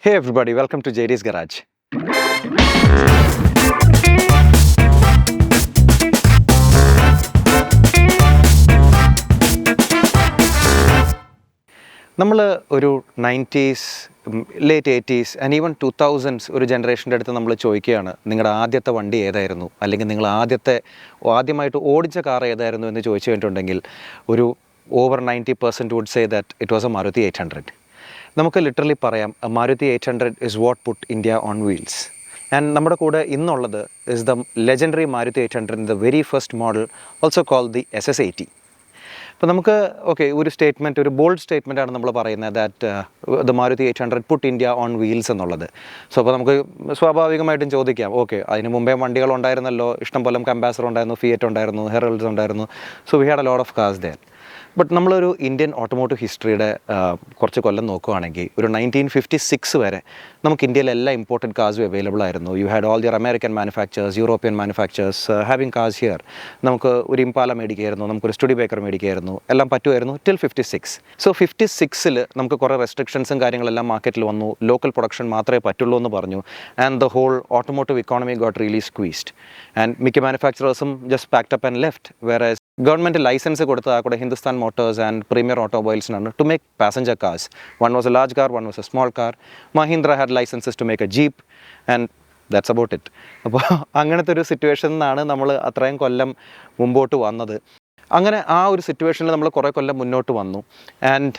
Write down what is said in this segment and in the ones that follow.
Hey everybody, welcome to Jaydsgarage. നമ്മൾ ഒരു 90s, late 80s and even 2000s ഒരു ജനറേഷൻ്റെ അടുത്ത് നമ്മൾ ചോദിക്കുകയാണ് നിങ്ങളുടെ ആദ്യത്തെ വണ്ടി ഏതായിരുന്നു, അല്ലെങ്കിൽ നിങ്ങൾ ആദ്യമായിട്ട് ഓടിച്ച കാർ ഏതായിരുന്നു എന്ന് ചോദിച്ചു കഴിഞ്ഞിട്ടുണ്ടെങ്കിൽ ഒരു over 90% would say that it was a Maruti 800. നമുക്ക് ലിറ്ററലി പറയാം Maruti 800 is what put India on wheels. And നമ്മുടെ കൂടെ ഇന്നുള്ളത് is the legendary Maruti 800, the very first model, also call the SS80. അപ്പോൾ നമുക്ക് ഒരു സ്റ്റേറ്റ്മെൻറ്റ്, ഒരു ബോൾഡ് സ്റ്റേറ്റ്മെൻറ്റാണ് നമ്മൾ പറയുന്നത് that the Maruti 800 put India on wheels എന്നുള്ളത്. സോ അപ്പോൾ നമുക്ക് സ്വാഭാവികമായിട്ടും ചോദിക്കാം, അതിന് മുമ്പേ വണ്ടികളുണ്ടായിരുന്നല്ലോ, ഇഷ്ടംപോലെ കമ്പാസർ ഉണ്ടായിരുന്നു, ഫിയറ്റ് ഉണ്ടായിരുന്നു, ഹെറൽഡ്സ് ഉണ്ടായിരുന്നു. So we had a lot of cars there. But നമ്മളൊരു ഇന്ത്യൻ ഓട്ടോമോട്ടീവ് ഹിസ്റ്ററിയുടെ കുറച്ച് കൊല്ലം നോക്കുകയാണെങ്കിൽ ഒരു 1956 വരെ നമുക്ക് ഇന്ത്യയിൽ എല്ലാ ഇമ്പോർട്ടൻറ്റ് കാർസും അവൈലബിൾ ആയിരുന്നു. You had all their American manufacturers, European manufacturers having cars here. നമുക്ക് ഒരു ഇംപാല മേടിക്കുകയായിരുന്നു, നമുക്കൊരു സ്റ്റുഡിബേക്കർ മേടിക്കുകയായിരുന്നു, എല്ലാം പറ്റുമായിരുന്നു ടിൽ 56. സോ 56-ൽ നമുക്ക് കുറേ റെസ്ട്രിക്ഷൻസും കാര്യങ്ങളെല്ലാം മാർക്കറ്റിൽ വന്നു. ലോക്കൽ പ്രൊഡക്ഷൻ മാത്രമേ പറ്റുള്ളൂ എന്ന് പറഞ്ഞു. And the whole automotive economy got really squeezed. And മിക്ക മാനുഫാക്ചറേഴ്സും just packed up and left. വേറെ ഗവൺമെൻറ് ലൈസൻസ് കൊടുത്ത കൂടെ ഹിന്ദുസ്ഥാൻ മോട്ടോഴ്സ് ആൻഡ് പ്രീമിയർ ഓട്ടോമൊബൈൽസിനാണ് to make passenger cars. One was a large car, one was a small car. Mahindra had licences to make a jeep and that's about it. അപ്പോൾ അങ്ങനത്തെ ഒരു സിറ്റുവേഷനിൽ നിന്നാണ് നമ്മൾ അത്രയും കൊല്ലം മുമ്പോട്ട് വന്നത്. അങ്ങനെ ആ ഒരു സിറ്റുവേഷനിൽ നമ്മൾ കുറേ കൊല്ലം മുന്നോട്ട് വന്നു. And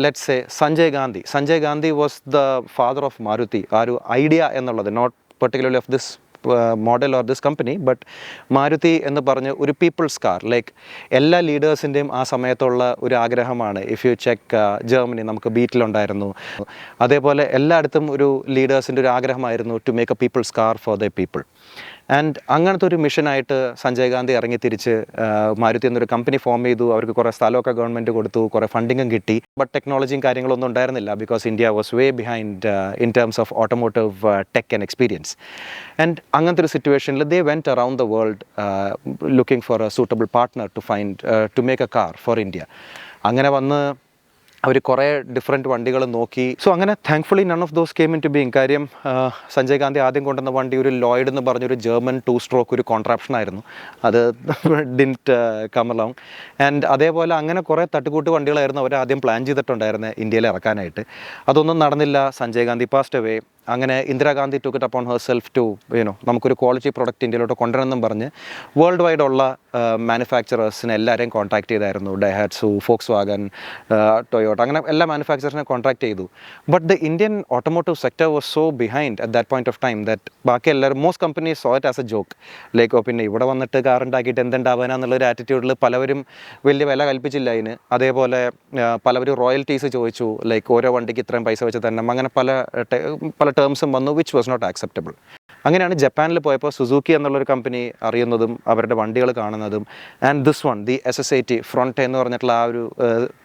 let's say Sanjay Gandhi was the father of Maruti. ആ ഒരു ഐഡിയ എന്നുള്ളത്, not particularly of this model or this company, but Maruti എന്ന് പറഞ്ഞ് ഒരു പീപ്പിൾസ് കാർ, ലൈക്ക് എല്ലാ ലീഡേഴ്സിൻ്റെയും ആ സമയത്തുള്ള ഒരു ആഗ്രഹമാണ്. ഇഫ് യു ചെക്ക് ജർമ്മനി, നമുക്ക് ബീറ്റിലുണ്ടായിരുന്നു. അതേപോലെ എല്ലായിടത്തും ഒരു ലീഡേഴ്സിൻ്റെ ഒരു ആഗ്രഹമായിരുന്നു to make a people's car for the people. And അങ്ങനത്തെ ഒരു മിഷനായിട്ട് സഞ്ജയ് ഗാന്ധി ഇറങ്ങി തിരിച്ച് മാരുതി എന്നൊരു കമ്പനി ഫോം ചെയ്തു. അവർക്ക് കുറേ സ്ഥലമൊക്കെ ഗവൺമെൻറ് കൊടുത്തു, കുറേ ഫണ്ടിങ്ങും കിട്ടി. ബട്ട് ടെക്നോളജിയും കാര്യങ്ങളൊന്നും ഉണ്ടായിരുന്നില്ല, because India was way behind in terms of automotive tech and experience. And അങ്ങനത്തെ ഒരു സിറ്റുവേഷനിൽ they went around the world looking for a suitable partner to make a car for India. അങ്ങനെ വന്ന് അവർ കുറേ ഡിഫറെൻറ്റ് വണ്ടികൾ നോക്കി. സോ അങ്ങനെ thankfully none of those came into being. കാര്യം സഞ്ജയ് ഗാന്ധി ആദ്യം കൊണ്ടുവന്ന വണ്ടി ഒരു ലോയിഡ് എന്ന് പറഞ്ഞൊരു ജർമ്മൻ 2-stroke ഒരു കോൺട്രാപ്ഷൻ ആയിരുന്നു. അത് ഡിൻറ്റ് കം അലോങ്. ആൻഡ് അതേപോലെ അങ്ങനെ കുറേ തട്ടുകൂട്ട് വണ്ടികളായിരുന്നു അവർ ആദ്യം പ്ലാൻ ചെയ്തിട്ടുണ്ടായിരുന്നത് ഇന്ത്യയിൽ ഇറക്കാനായിട്ട്. അതൊന്നും നടന്നില്ല. Sanjay Gandhi passed away. അങ്ങനെ Indira Gandhi took it upon herself to നമുക്കൊരു ക്വാളിറ്റി പ്രൊഡക്റ്റ് ഇന്ത്യയിലോട്ട് കൊണ്ടുവരണമെന്നും പറഞ്ഞ് വേൾഡ് വൈഡ് ഉള്ള മാനുഫാക്ചറേഴ്സിനെ എല്ലാവരെയും കോൺടാക്ട് ചെയ്തായിരുന്നു. ഡൈഹാറ്റ്സു, ഫോക്സ് വാഗൻ, ടൊയോട്ട, അങ്ങനെ എല്ലാ മാനുഫാക്ചറേഴ്സിനെ കോൺടാക്ട് ചെയ്തു. But the Indian automotive sector was so behind at that point of time that ബാക്കി എല്ലാവരും, most companies so it as A joke, like പിന്നെ ഇവിടെ വന്നിട്ട് കാർ ഉണ്ടാക്കിയിട്ട് എന്തുണ്ടാവാനെന്നുള്ളൊരു ആറ്റിറ്റ്യൂഡിൽ പലവരും വലിയ വില കൽപ്പിച്ചില്ല അതിന്. അതേപോലെ പലവരും റോയൽറ്റീസ് ചോദിച്ചു, ലൈക്ക് ഓരോ വണ്ടിക്ക് ഇത്രയും പൈസ വെച്ച് തന്നെ, അങ്ങനെ പല ടേംസും വന്നു, വിച്ച് വാസ് നോട്ട് ആക്സെപ്റ്റബിൾ. അങ്ങനെയാണ് ജപ്പാനിൽ പോയപ്പോൾ സുസുക്കി എന്നുള്ളൊരു കമ്പനി അറിയുന്നതും അവരുടെ വണ്ടികൾ കാണുന്നതും. And this one, the SS80 front എന്ന് പറഞ്ഞിട്ടുള്ള ആ ഒരു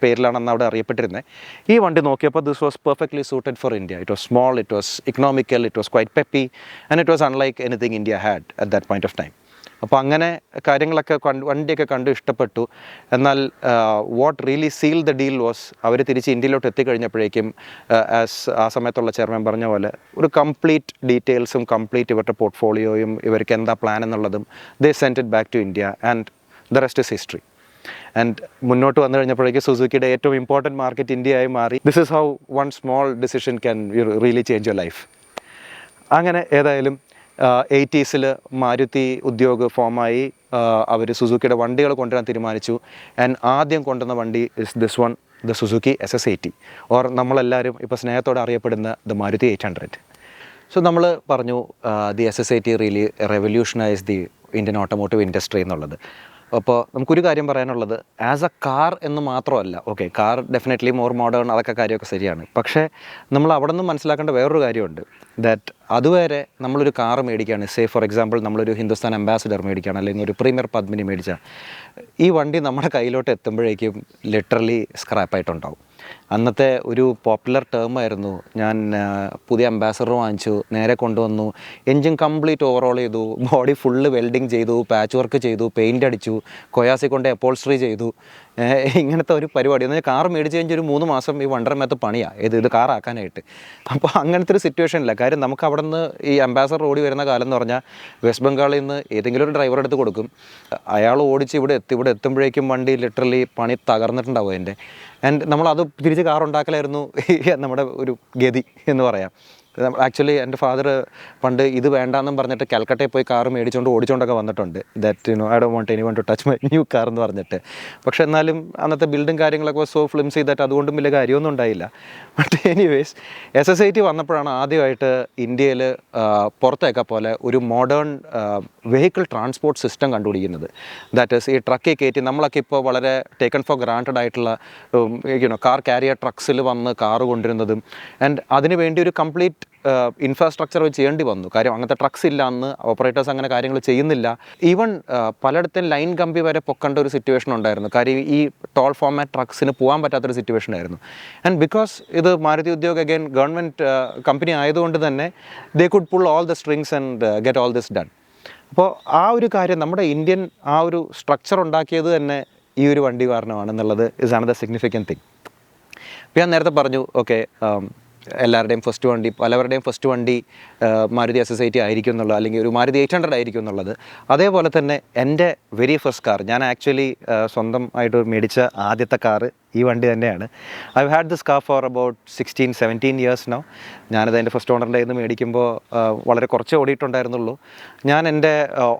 പേരിലാണ് അന്ന് അവിടെ അറിയപ്പെട്ടിരുന്നത്. ഈ വണ്ടി നോക്കിയപ്പോൾ this was perfectly suited for India. It was small, it was economical, it was quite peppy, and it was unlike anything India had at that point of time. അപ്പോൾ അങ്ങനെ കാര്യങ്ങളൊക്കെ വണ്ടിയൊക്കെ കണ്ടു ഇഷ്ടപ്പെട്ടു. എന്നാൽ what really seal the deal was, അവർ തിരിച്ച് ഇന്ത്യയിലോട്ട് എത്തിക്കഴിഞ്ഞപ്പോഴേക്കും ആ സമയത്തുള്ള ചെയർമാൻ പറഞ്ഞ പോലെ ഒരു കംപ്ലീറ്റ് ഡീറ്റെയിൽസും കംപ്ലീറ്റ് ഇവരുടെ പോർട്ട്ഫോളിയോയും ഇവർക്ക് എന്താ പ്ലാൻ എന്നുള്ളതും they sent it back to India. And the rest is history. And മുന്നോട്ട് വന്നു കഴിഞ്ഞപ്പോഴേക്കും സുസുക്കിയുടെ ഏറ്റവും ഇമ്പോർട്ടൻറ്റ് മാർക്കറ്റ് ഇന്ത്യയായി മാറി. This is how one small decision can really change your life. അങ്ങനെ ഏതായാലും 80s മാരുതി ഉദ്യോഗ് ഫോമായി. അവർ സുസുക്കിയുടെ വണ്ടികൾ കൊണ്ടുവരാൻ തീരുമാനിച്ചു. ആൻഡ് ആദ്യം കൊണ്ടുവന്ന വണ്ടി is this one, the Suzuki SS80, or നമ്മളെല്ലാവരും ഇപ്പോൾ സ്നേഹത്തോടെ അറിയപ്പെടുന്ന ദ മാരുതി 800. സോ നമ്മൾ പറഞ്ഞു the SS80 really revolutionise the Indian automotive industry എന്നുള്ളത്. അപ്പോൾ നമുക്കൊരു കാര്യം പറയാനുള്ളത്, ആസ് എ കാർ എന്ന് മാത്രമല്ല, കാർ ഡെഫിനറ്റ്ലി മോർ മോഡേൺ, അതൊക്കെ കാര്യമൊക്കെ ശരിയാണ്. പക്ഷേ നമ്മൾ അവിടെ നിന്ന് മനസ്സിലാക്കേണ്ട വേറൊരു കാര്യമുണ്ട്, ദാറ്റ് അതുവരെ നമ്മളൊരു കാർ മേടിക്കുകയാണ്, സേ ഫോർ എക്സാമ്പിൾ നമ്മളൊരു ഹിന്ദുസ്ഥാൻ അംബാസിഡർ മേടിക്കുകയാണ്, അല്ലെങ്കിൽ ഒരു പ്രീമിയർ പദ്മിനി മേടിച്ചാൽ ഈ വണ്ടി നമ്മുടെ കയ്യിലോട്ട് എത്തുമ്പോഴേക്കും ലിറ്ററലി സ്ക്രാപ്പായിട്ടുണ്ടാവും. അന്നത്തെ ഒരു പോപ്പുലർ ടേമായിരുന്നു, ഞാൻ പുതിയ അംബാസഡർ വാങ്ങിച്ചു, നേരെ കൊണ്ടുവന്നു, എൻജിൻ കംപ്ലീറ്റ് ഓവറോൾ ചെയ്തു, ബോഡി ഫുള്ള് വെൽഡിങ് ചെയ്തു, പാച്ച് വർക്ക് ചെയ്തു, പെയിൻ്റ് അടിച്ചു, കൊയാസി കൊണ്ട് അപ്പോൾസ്ട്രി ചെയ്തു, ഇങ്ങനത്തെ ഒരു പരിപാടി എന്ന് വെച്ചാൽ കാർ മേടിച്ച് കഴിഞ്ഞാൽ ഒരു 3 മാസം ഈ വണ്ടർമേത്ത് പണിയാണ് ഇത് കാറാക്കാനായിട്ട്. അപ്പോൾ അങ്ങനത്തെ ഒരു സിറ്റുവേഷനില്ല. കാര്യം നമുക്ക് അവിടെ നിന്ന് ഈ അംബാസഡർ ഓടി വരുന്ന കാലം എന്ന് പറഞ്ഞാൽ വെസ്റ്റ് ബംഗാളിൽ നിന്ന് ഏതെങ്കിലും ഒരു ഡ്രൈവർ എടുത്ത് കൊടുക്കും, അയാൾ ഓടിച്ച് ഇവിടെ എത്തുമ്പോഴേക്കും വണ്ടി ലിറ്ററലി പണി തകർന്നിട്ടുണ്ടാവും അതിൻ്റെ. ആൻഡ് നമ്മളത് തിരിച്ച് കാർ ഉണ്ടാക്കലായിരുന്നു നമ്മുടെ ഒരു ഗതി എന്ന് പറയാം. ആക്ച്വലി എൻ്റെ ഫാദർ പണ്ട് ഇത് വേണ്ടാന്നും പറഞ്ഞിട്ട് കൽക്കട്ടയിൽ പോയി കാർ മേടിച്ചുകൊണ്ട് ഓടിച്ചുകൊണ്ടൊക്കെ വന്നിട്ടുണ്ട്. That I don't want anyone to touch my new car എന്ന് പറഞ്ഞിട്ട്. പക്ഷെ എന്നാലും അന്നത്തെ ബിൽഡും കാര്യങ്ങളൊക്കെ സോ ഫ്ലിംസി ദാറ്റ് അതുകൊണ്ടും വലിയ കാര്യമൊന്നും ഉണ്ടായില്ല. ബട്ട് എനിവേസ് SS80 വന്നപ്പോഴാണ് ആദ്യമായിട്ട് ഇന്ത്യയിൽ പുറത്തേക്ക പോലെ ഒരു മോഡേൺ വെഹിക്കിൾ ട്രാൻസ്പോർട്ട് സിസ്റ്റം കണ്ടുപിടിക്കുന്നത്. ദാറ്റ് ഈസ് ഈ ട്രക്കിൽ കയറ്റി നമ്മളൊക്കെ ഇപ്പോൾ വളരെ ടേക്കൺ ഫോർ ഗ്രാൻറ്റഡ് ആയിട്ടുള്ള കാർ കാരിയർ ട്രക്സിൽ വന്ന് കാറ് കൊണ്ടുവരുന്നതും ആൻഡ് അതിന് വേണ്ടി ഒരു കംപ്ലീറ്റ് ഇൻഫ്രാസ്ട്രക്ചർ ചെയ്യേണ്ടി വന്നു. കാര്യം അങ്ങനത്തെ ട്രക്സ് ഇല്ല, അന്ന് ഓപ്പറേറ്റേഴ്സ് അങ്ങനെ കാര്യങ്ങൾ ചെയ്യുന്നില്ല. ഈവൻ പലയിടത്തും ലൈൻ കമ്പി വരെ പൊക്കേണ്ട ഒരു സിറ്റുവേഷൻ ഉണ്ടായിരുന്നു. കാര്യം ഈ ടോൾ ഫോമാറ്റ് ട്രക്സിന് പോകാൻ പറ്റാത്തൊരു സിറ്റുവേഷൻ ആയിരുന്നു. ആൻഡ് ബിക്കോസ് ഇത് മാരുതി ഉദ്योग അഗൈൻ ഗവൺമെൻറ് കമ്പനി ആയതുകൊണ്ട് തന്നെ they could pull all the strings and get all this done. അപ്പോൾ ആ ഒരു കാര്യം നമ്മുടെ ഇന്ത്യൻ ആ ഒരു സ്ട്രക്ചർ ഉണ്ടാക്കിയത് തന്നെ ഈ ഒരു വണ്ടി കാരണമാണെന്നുള്ളത് ഇസ് അനദർ സിഗ്നിഫിക്കൻറ്റ് തിങ്. അപ്പോൾ ഞാൻ നേരത്തെ പറഞ്ഞു ഓക്കെ എല്ലാവരുടെയും ഫസ്റ്റ് വണ്ടി പലവരുടെയും ഫസ്റ്റ് വണ്ടി മാരുതി SS80 ആയിരിക്കും എന്നുള്ളത്, അല്ലെങ്കിൽ ഒരു മാരുതി 800 ആയിരിക്കും എന്നുള്ളത്. അതേപോലെ തന്നെ എൻ്റെ വെരി ഫസ്റ്റ് കാർ ഞാൻ ആക്ച്വലി സ്വന്തമായിട്ട് മേടിച്ച ആദ്യത്തെ കാറ് ഈ വണ്ടി തന്നെയാണ്. I had this car for about 16-17 years now. ഞാനത് എൻ്റെ ഫസ്റ്റ് ഓണറിൻ്റെ നിന്ന് മേടിക്കുമ്പോൾ വളരെ കുറച്ചേ ഓടിയിട്ടുണ്ടായിരുന്നുള്ളൂ. ഞാൻ എൻ്റെ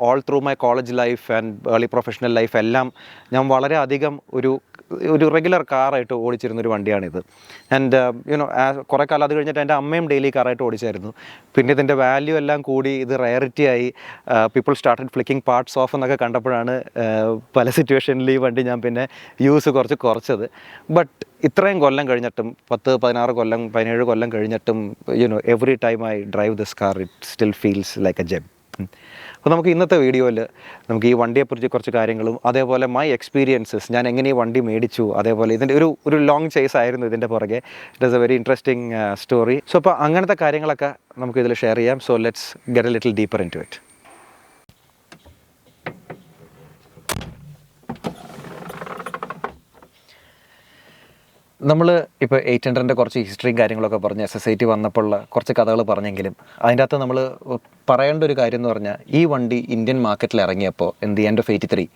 all through my college life and early professional life എല്ലാം ഞാൻ വളരെ അധികം ഒരു റെഗുലർ കാറായിട്ട് ഓടിച്ചിരുന്നൊരു വണ്ടിയാണിത്. ആൻഡ് കുറേ കാലം അത് കഴിഞ്ഞിട്ട് എൻ്റെ അമ്മയും ഡെയിലി കാറായിട്ട് ഓടിച്ചായിരുന്നു. പിന്നെ ഇതിൻ്റെ വാല്യൂ എല്ലാം കൂടി ഇത് റയറിറ്റി ആയി, people started flicking parts of എന്നൊക്കെ കണ്ടപ്പോഴാണ് പല സിറ്റുവേഷനിൽ ഈ വണ്ടി ഞാൻ പിന്നെ യൂസ് കുറച്ചത്. ബട്ട് ഇത്രയും കൊല്ലം കഴിഞ്ഞിട്ടും 17 കൊല്ലം കഴിഞ്ഞിട്ടും every time I drive this car it still feels like a gem. അപ്പോൾ നമുക്ക് ഇന്നത്തെ വീഡിയോയിൽ നമുക്ക് ഈ വണ്ടിയെക്കുറിച്ച് കുറച്ച് കാര്യങ്ങളും അതേപോലെ മൈ എക്സ്പീരിയൻസസ്, ഞാൻ എങ്ങനെ ഈ വണ്ടി മേടിച്ചു, അതേപോലെ ഇതിൻ്റെ ഒരു ലോങ് ചേസ് ആയിരുന്നു ഇതിൻ്റെ പുറകെ. It is a very interesting story. So അപ്പോൾ അങ്ങനത്തെ കാര്യങ്ങളൊക്കെ നമുക്ക് ഇതിൽ ഷെയർ ചെയ്യാം. So let's get a little deeper into it. നമ്മൾ ഇപ്പോൾ 800ൻ്റെ കുറച്ച് ഹിസ്റ്ററിയും കാര്യങ്ങളൊക്കെ പറഞ്ഞ് SS80 വന്നപ്പോഴുള്ള കുറച്ച് കഥകൾ പറഞ്ഞെങ്കിലും അതിൻ്റെ അകത്ത് നമ്മൾ പറയേണ്ട ഒരു കാര്യം എന്ന് പറഞ്ഞാൽ ഈ വണ്ടി ഇന്ത്യൻ മാർക്കറ്റിൽ ഇറങ്ങിയപ്പോൾ ദി എൻഡ് ഓഫ് 83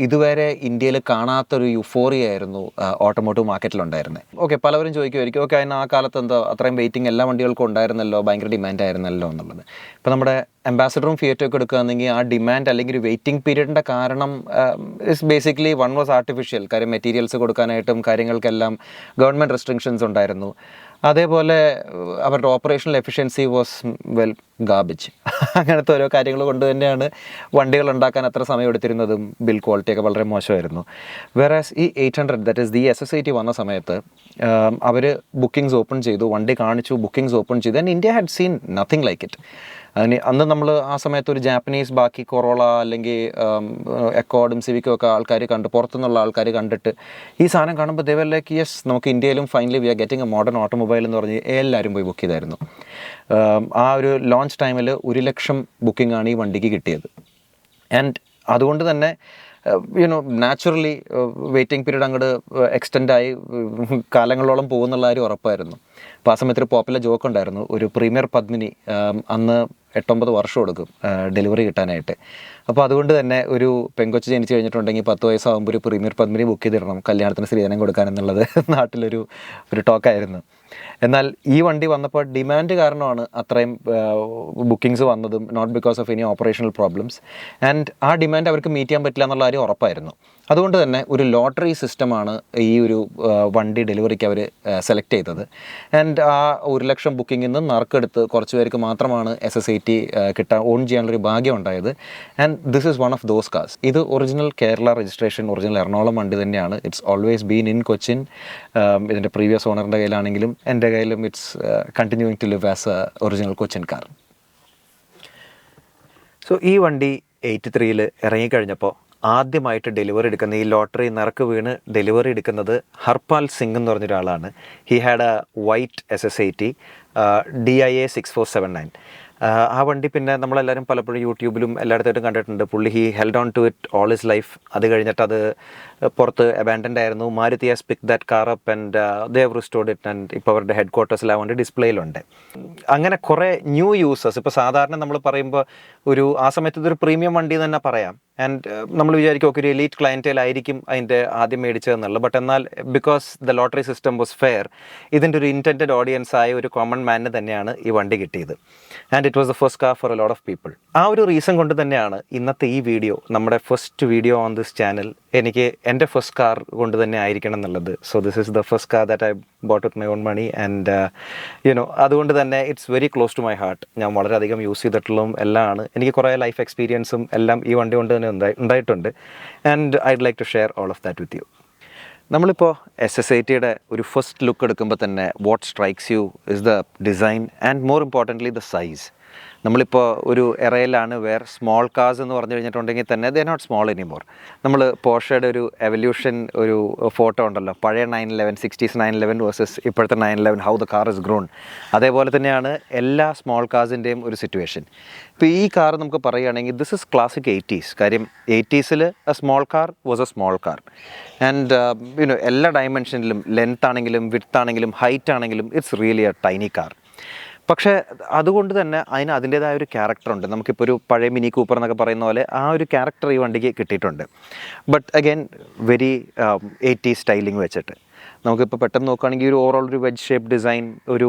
ഇതുവരെ ഇന്ത്യയിൽ കാണാത്തൊരു യുഫോറിയ ആയിരുന്നു ഓട്ടോമോട്ടീവ് മാർക്കറ്റിലുണ്ടായിരുന്നത്. ഓക്കെ, പലവരും ചോദിക്കുമായിരിക്കും ഓക്കെ അതിന് ആ കാലത്ത് എന്തോ അത്രയും വെയിറ്റിംഗ് എല്ലാ വണ്ടികൾക്കും ഉണ്ടായിരുന്നല്ലോ, ഭയങ്കര ഡിമാൻഡ് ആയിരുന്നല്ലോ എന്നുള്ളത്. ഇപ്പോൾ നമ്മുടെ അംബാസഡറും ഫിയറ്റും ഒക്കെ എടുക്കുകയാണെങ്കിൽ ആ ഡിമാൻഡ് അല്ലെങ്കിൽ ഒരു വെയിറ്റിംഗ് പീരീഡിൻ്റെ കാരണം is basically one was artificial. കാര്യം മെറ്റീരിയൽസ് കൊടുക്കാനായിട്ടും കാര്യങ്ങൾക്കെല്ലാം ഗവൺമെൻറ് റെസ്ട്രിക്ഷൻസ് ഉണ്ടായിരുന്നു. അതേപോലെ അവരുടെ operational efficiency was well garbage. അങ്ങനത്തെ ഓരോ കാര്യങ്ങൾ കൊണ്ട് തന്നെയാണ് വണ്ടികൾ ഉണ്ടാക്കാൻ അത്ര സമയം എടുത്തിരുന്നതും ബിൽ ക്വാളിറ്റിയൊക്കെ വളരെ മോശമായിരുന്നു. വേറാസ് ഈ 800 ദാറ്റ് ഈസ് ദി SS80 വന്ന സമയത്ത് അവർ ബുക്കിംഗ്സ് ഓപ്പൺ ചെയ്തു, വണ്ടി കാണിച്ചു, ബുക്കിംഗ്സ് ഓപ്പൺ ചെയ്തു. And India had seen nothing like it. അന്ന് നമ്മൾ ആ സമയത്ത് ഒരു ജാപ്പനീസ് ബാക്കി കൊറോള അല്ലെങ്കിൽ എക്കോർഡും സിവിക്കും ഒക്കെ ആൾക്കാർ പുറത്തുനിന്നുള്ള ആൾക്കാർ കണ്ടിട്ട് ഈ സാധനം കാണുമ്പോൾ ദേ വർ ലൈക്ക് യെസ് നമുക്ക് ഇന്ത്യയിലും finally we are getting A modern automobile എന്ന് പറഞ്ഞ് എല്ലാവരും പോയി ബുക്ക് ചെയ്തായിരുന്നു. ആ ഒരു ലോഞ്ച് ടൈമിൽ 1 ലക്ഷം ബുക്കിംഗ് ആണ് ഈ വണ്ടിക്ക് കിട്ടിയത്. ആൻഡ് അതുകൊണ്ട് തന്നെ നാച്ചുറലി വെയിറ്റിംഗ് പീരീഡ് അങ്ങോട്ട് എക്സ്റ്റെൻഡായി കാലങ്ങളോളം പോകുന്നുള്ള കാര്യം ഉറപ്പായിരുന്നു. അപ്പോൾ ആ സമയത്ത് ഒരു പോപ്പുലർ ജോക്ക് ഉണ്ടായിരുന്നു, ഒരു പ്രീമിയർ പദ്മിനി അന്ന് 8-9 വർഷം എടുക്കും ഡെലിവറി കിട്ടാനായിട്ട്. അപ്പോൾ അതുകൊണ്ട് തന്നെ ഒരു പെങ്കൊച്ച് ജനിച്ച് കഴിഞ്ഞിട്ടുണ്ടെങ്കിൽ 10 വയസ്സാകുമ്പോൾ ഒരു പ്രീമിയർ പദ്മിനി ബുക്ക് ചെയ്തിടണം കല്യാണത്തിന് സ്ത്രീധനം കൊടുക്കാനെന്നുള്ളത് നാട്ടിലൊരു ടോക്കായിരുന്നു. എന്നാൽ ഈ വണ്ടി വന്നപ്പോൾ ഡിമാൻഡ് കാരണമാണ് അത്രയും ബുക്കിങ്സ് വന്നതും, not because of any operational problems. And ആ ഡിമാൻഡ് അവർക്ക് മീറ്റ് ചെയ്യാൻ പറ്റില്ല എന്നുള്ള കാര്യം ഉറപ്പായിരുന്നു. അതുകൊണ്ട് തന്നെ ഒരു ലോട്ടറി സിസ്റ്റമാണ് ഈ ഒരു വണ്ടി ഡെലിവറിക്ക് അവർ സെലക്ട് ചെയ്തത്. ആൻഡ് ആ 1 ലക്ഷം ബുക്കിങ്ങിൽ നിന്ന് നറുക്കെടുത്ത് കുറച്ച് പേർക്ക് മാത്രമാണ് SS80 ഓൺ ചെയ്യാനുള്ളൊരു ഭാഗ്യം ഉണ്ടായത്. And this is one of those cars. ഇത് original Kerala registration, original Ernakulam വണ്ടി തന്നെയാണ്. It's always been in Cochin. ഇതിൻ്റെ പ്രീവിയസ് ഓണറിൻ്റെ കയ്യിലാണെങ്കിലും എൻ്റെ കയ്യിലും it's continuing to live as a original Cochin car. So ഈ വണ്ടി 83 ഇറങ്ങിക്കഴിഞ്ഞപ്പോൾ ആദ്യമായിട്ട് ഡെലിവറി എടുക്കുന്ന ഈ ലോട്ടറി നറുക്ക് വീണ് ഡെലിവറി എടുക്കുന്നത് ഹർപാൽ സിംഗ് എന്ന് പറഞ്ഞൊരാളാണ്. He had a white SS80 DIA 6479. ആ വണ്ടി പിന്നെ നമ്മളെല്ലാവരും പലപ്പോഴും യൂട്യൂബിലും എല്ലായിടത്തായിട്ടും കണ്ടിട്ടുണ്ട്. പുള്ളി he held on to it all his life. അത് കഴിഞ്ഞിട്ട് അത് പുറത്ത് അബാൻഡൻഡ് ആയിരുന്നു. Maruti has pick that car up and they have restored it and ഇപ്പോൾ അവരുടെ ഹെഡ് ക്വാർട്ടേഴ്സിൽ ആ വണ്ടി ഡിസ്പ്ലേയിലുണ്ട്. അങ്ങനെ കുറേ ന്യൂ യൂസേഴ്സ്, ഇപ്പോൾ സാധാരണ നമ്മൾ പറയുമ്പോൾ ആ സമയത്ത് ഇതൊരു പ്രീമിയം വണ്ടി തന്നെ പറയാം. ആൻഡ് നമ്മൾ വിചാരിക്കും ഒക്കെ ഒരു എലീറ്റ് ക്ലയൻറ്റേലായിരിക്കും അതിൻ്റെ ആദ്യം മേടിച്ചതെന്നുള്ളത്. ബട്ട് എന്നാൽ because the lottery system was fair, ഇതിൻ്റെ ഒരു ഇൻറ്റൻറ്റഡ് ഓഡിയൻസ് ആയ ഒരു കോമൺ മാനിന് തന്നെയാണ് ഈ വണ്ടി കിട്ടിയത്. And it was the first car for a lot of people. ആ ഒരു റീസൺ കൊണ്ട് തന്നെയാണ് ഇന്നത്തെ ഈ വീഡിയോ, നമ്മുടെ first video on this channel, എനിക്ക് എൻ്റെ ഫസ്റ്റ് കാർ കൊണ്ട് തന്നെ ആയിരിക്കണം എന്നുള്ളത്. So this is the first car that I bought with my own money. And അതുകൊണ്ട് തന്നെ it's very close to my heart. ഞാൻ വളരെയധികം യൂസ് ചെയ്തിട്ടുള്ളതും എല്ലാം ആണ്. എനിക്ക് കുറേ ലൈഫ് എക്സ്പീരിയൻസും എല്ലാം ഈ വണ്ടി കൊണ്ട് തന്നെ ഉണ്ടായിട്ടുണ്ട്. And I'd like to share all of that with you. നമ്മളിപ്പോൾ SS80യുടെ ഒരു ഫസ്റ്റ് ലുക്ക് എടുക്കുമ്പോൾ തന്നെ what strikes you is the design and more importantly the size. നമ്മളിപ്പോൾ ഒരു എറയിലാണ് വേർ സ്മോൾ കാർസ് എന്ന് പറഞ്ഞു കഴിഞ്ഞിട്ടുണ്ടെങ്കിൽ തന്നെ ദേ നോട്ട് സ്മോൾ എനിമോർ. നമ്മൾ പോർഷയുടെ ഒരു എവല്യൂഷൻ ഒരു ഫോട്ടോ ഉണ്ടല്ലോ, പഴയ 911 60s 911 വേഴ്സസ് ഇപ്പോഴത്തെ 911, how the car is grown. അതേപോലെ തന്നെയാണ് എല്ലാ സ്മോൾ കാർസിൻ്റെയും ഒരു സിറ്റുവേഷൻ. ഇപ്പോൾ ഈ കാർ നമുക്ക് പറയുകയാണെങ്കിൽ ദിസ് ഇസ് ക്ലാസിക് 80s. കാര്യം 80s A small car was a small car. And എല്ലാ ഡയമെൻഷനിലും, ലെങ്ത് ആണെങ്കിലും വിഡ്ത്ത് ആണെങ്കിലും ഹൈറ്റ് ആണെങ്കിലും it's really A tiny car. പക്ഷേ അതുകൊണ്ട് തന്നെ അതിൻ്റേതായ ഒരു ക്യാരക്ടറുണ്ട്. നമുക്കിപ്പോൾ ഒരു പഴയ മിനി കൂപ്പർ എന്നൊക്കെ പറയുന്ന പോലെ ആ ഒരു ക്യാരക്ടർ ഈ വണ്ടിക്ക് കിട്ടിയിട്ടുണ്ട്. But again very 80s styling വെച്ചിട്ട് നമുക്കിപ്പോൾ പെട്ടെന്ന് നോക്കുകയാണെങ്കിൽ ഒരു ഓവറോൾ ഒരു വെജ് ഷേപ്പ് ഡിസൈൻ, ഒരു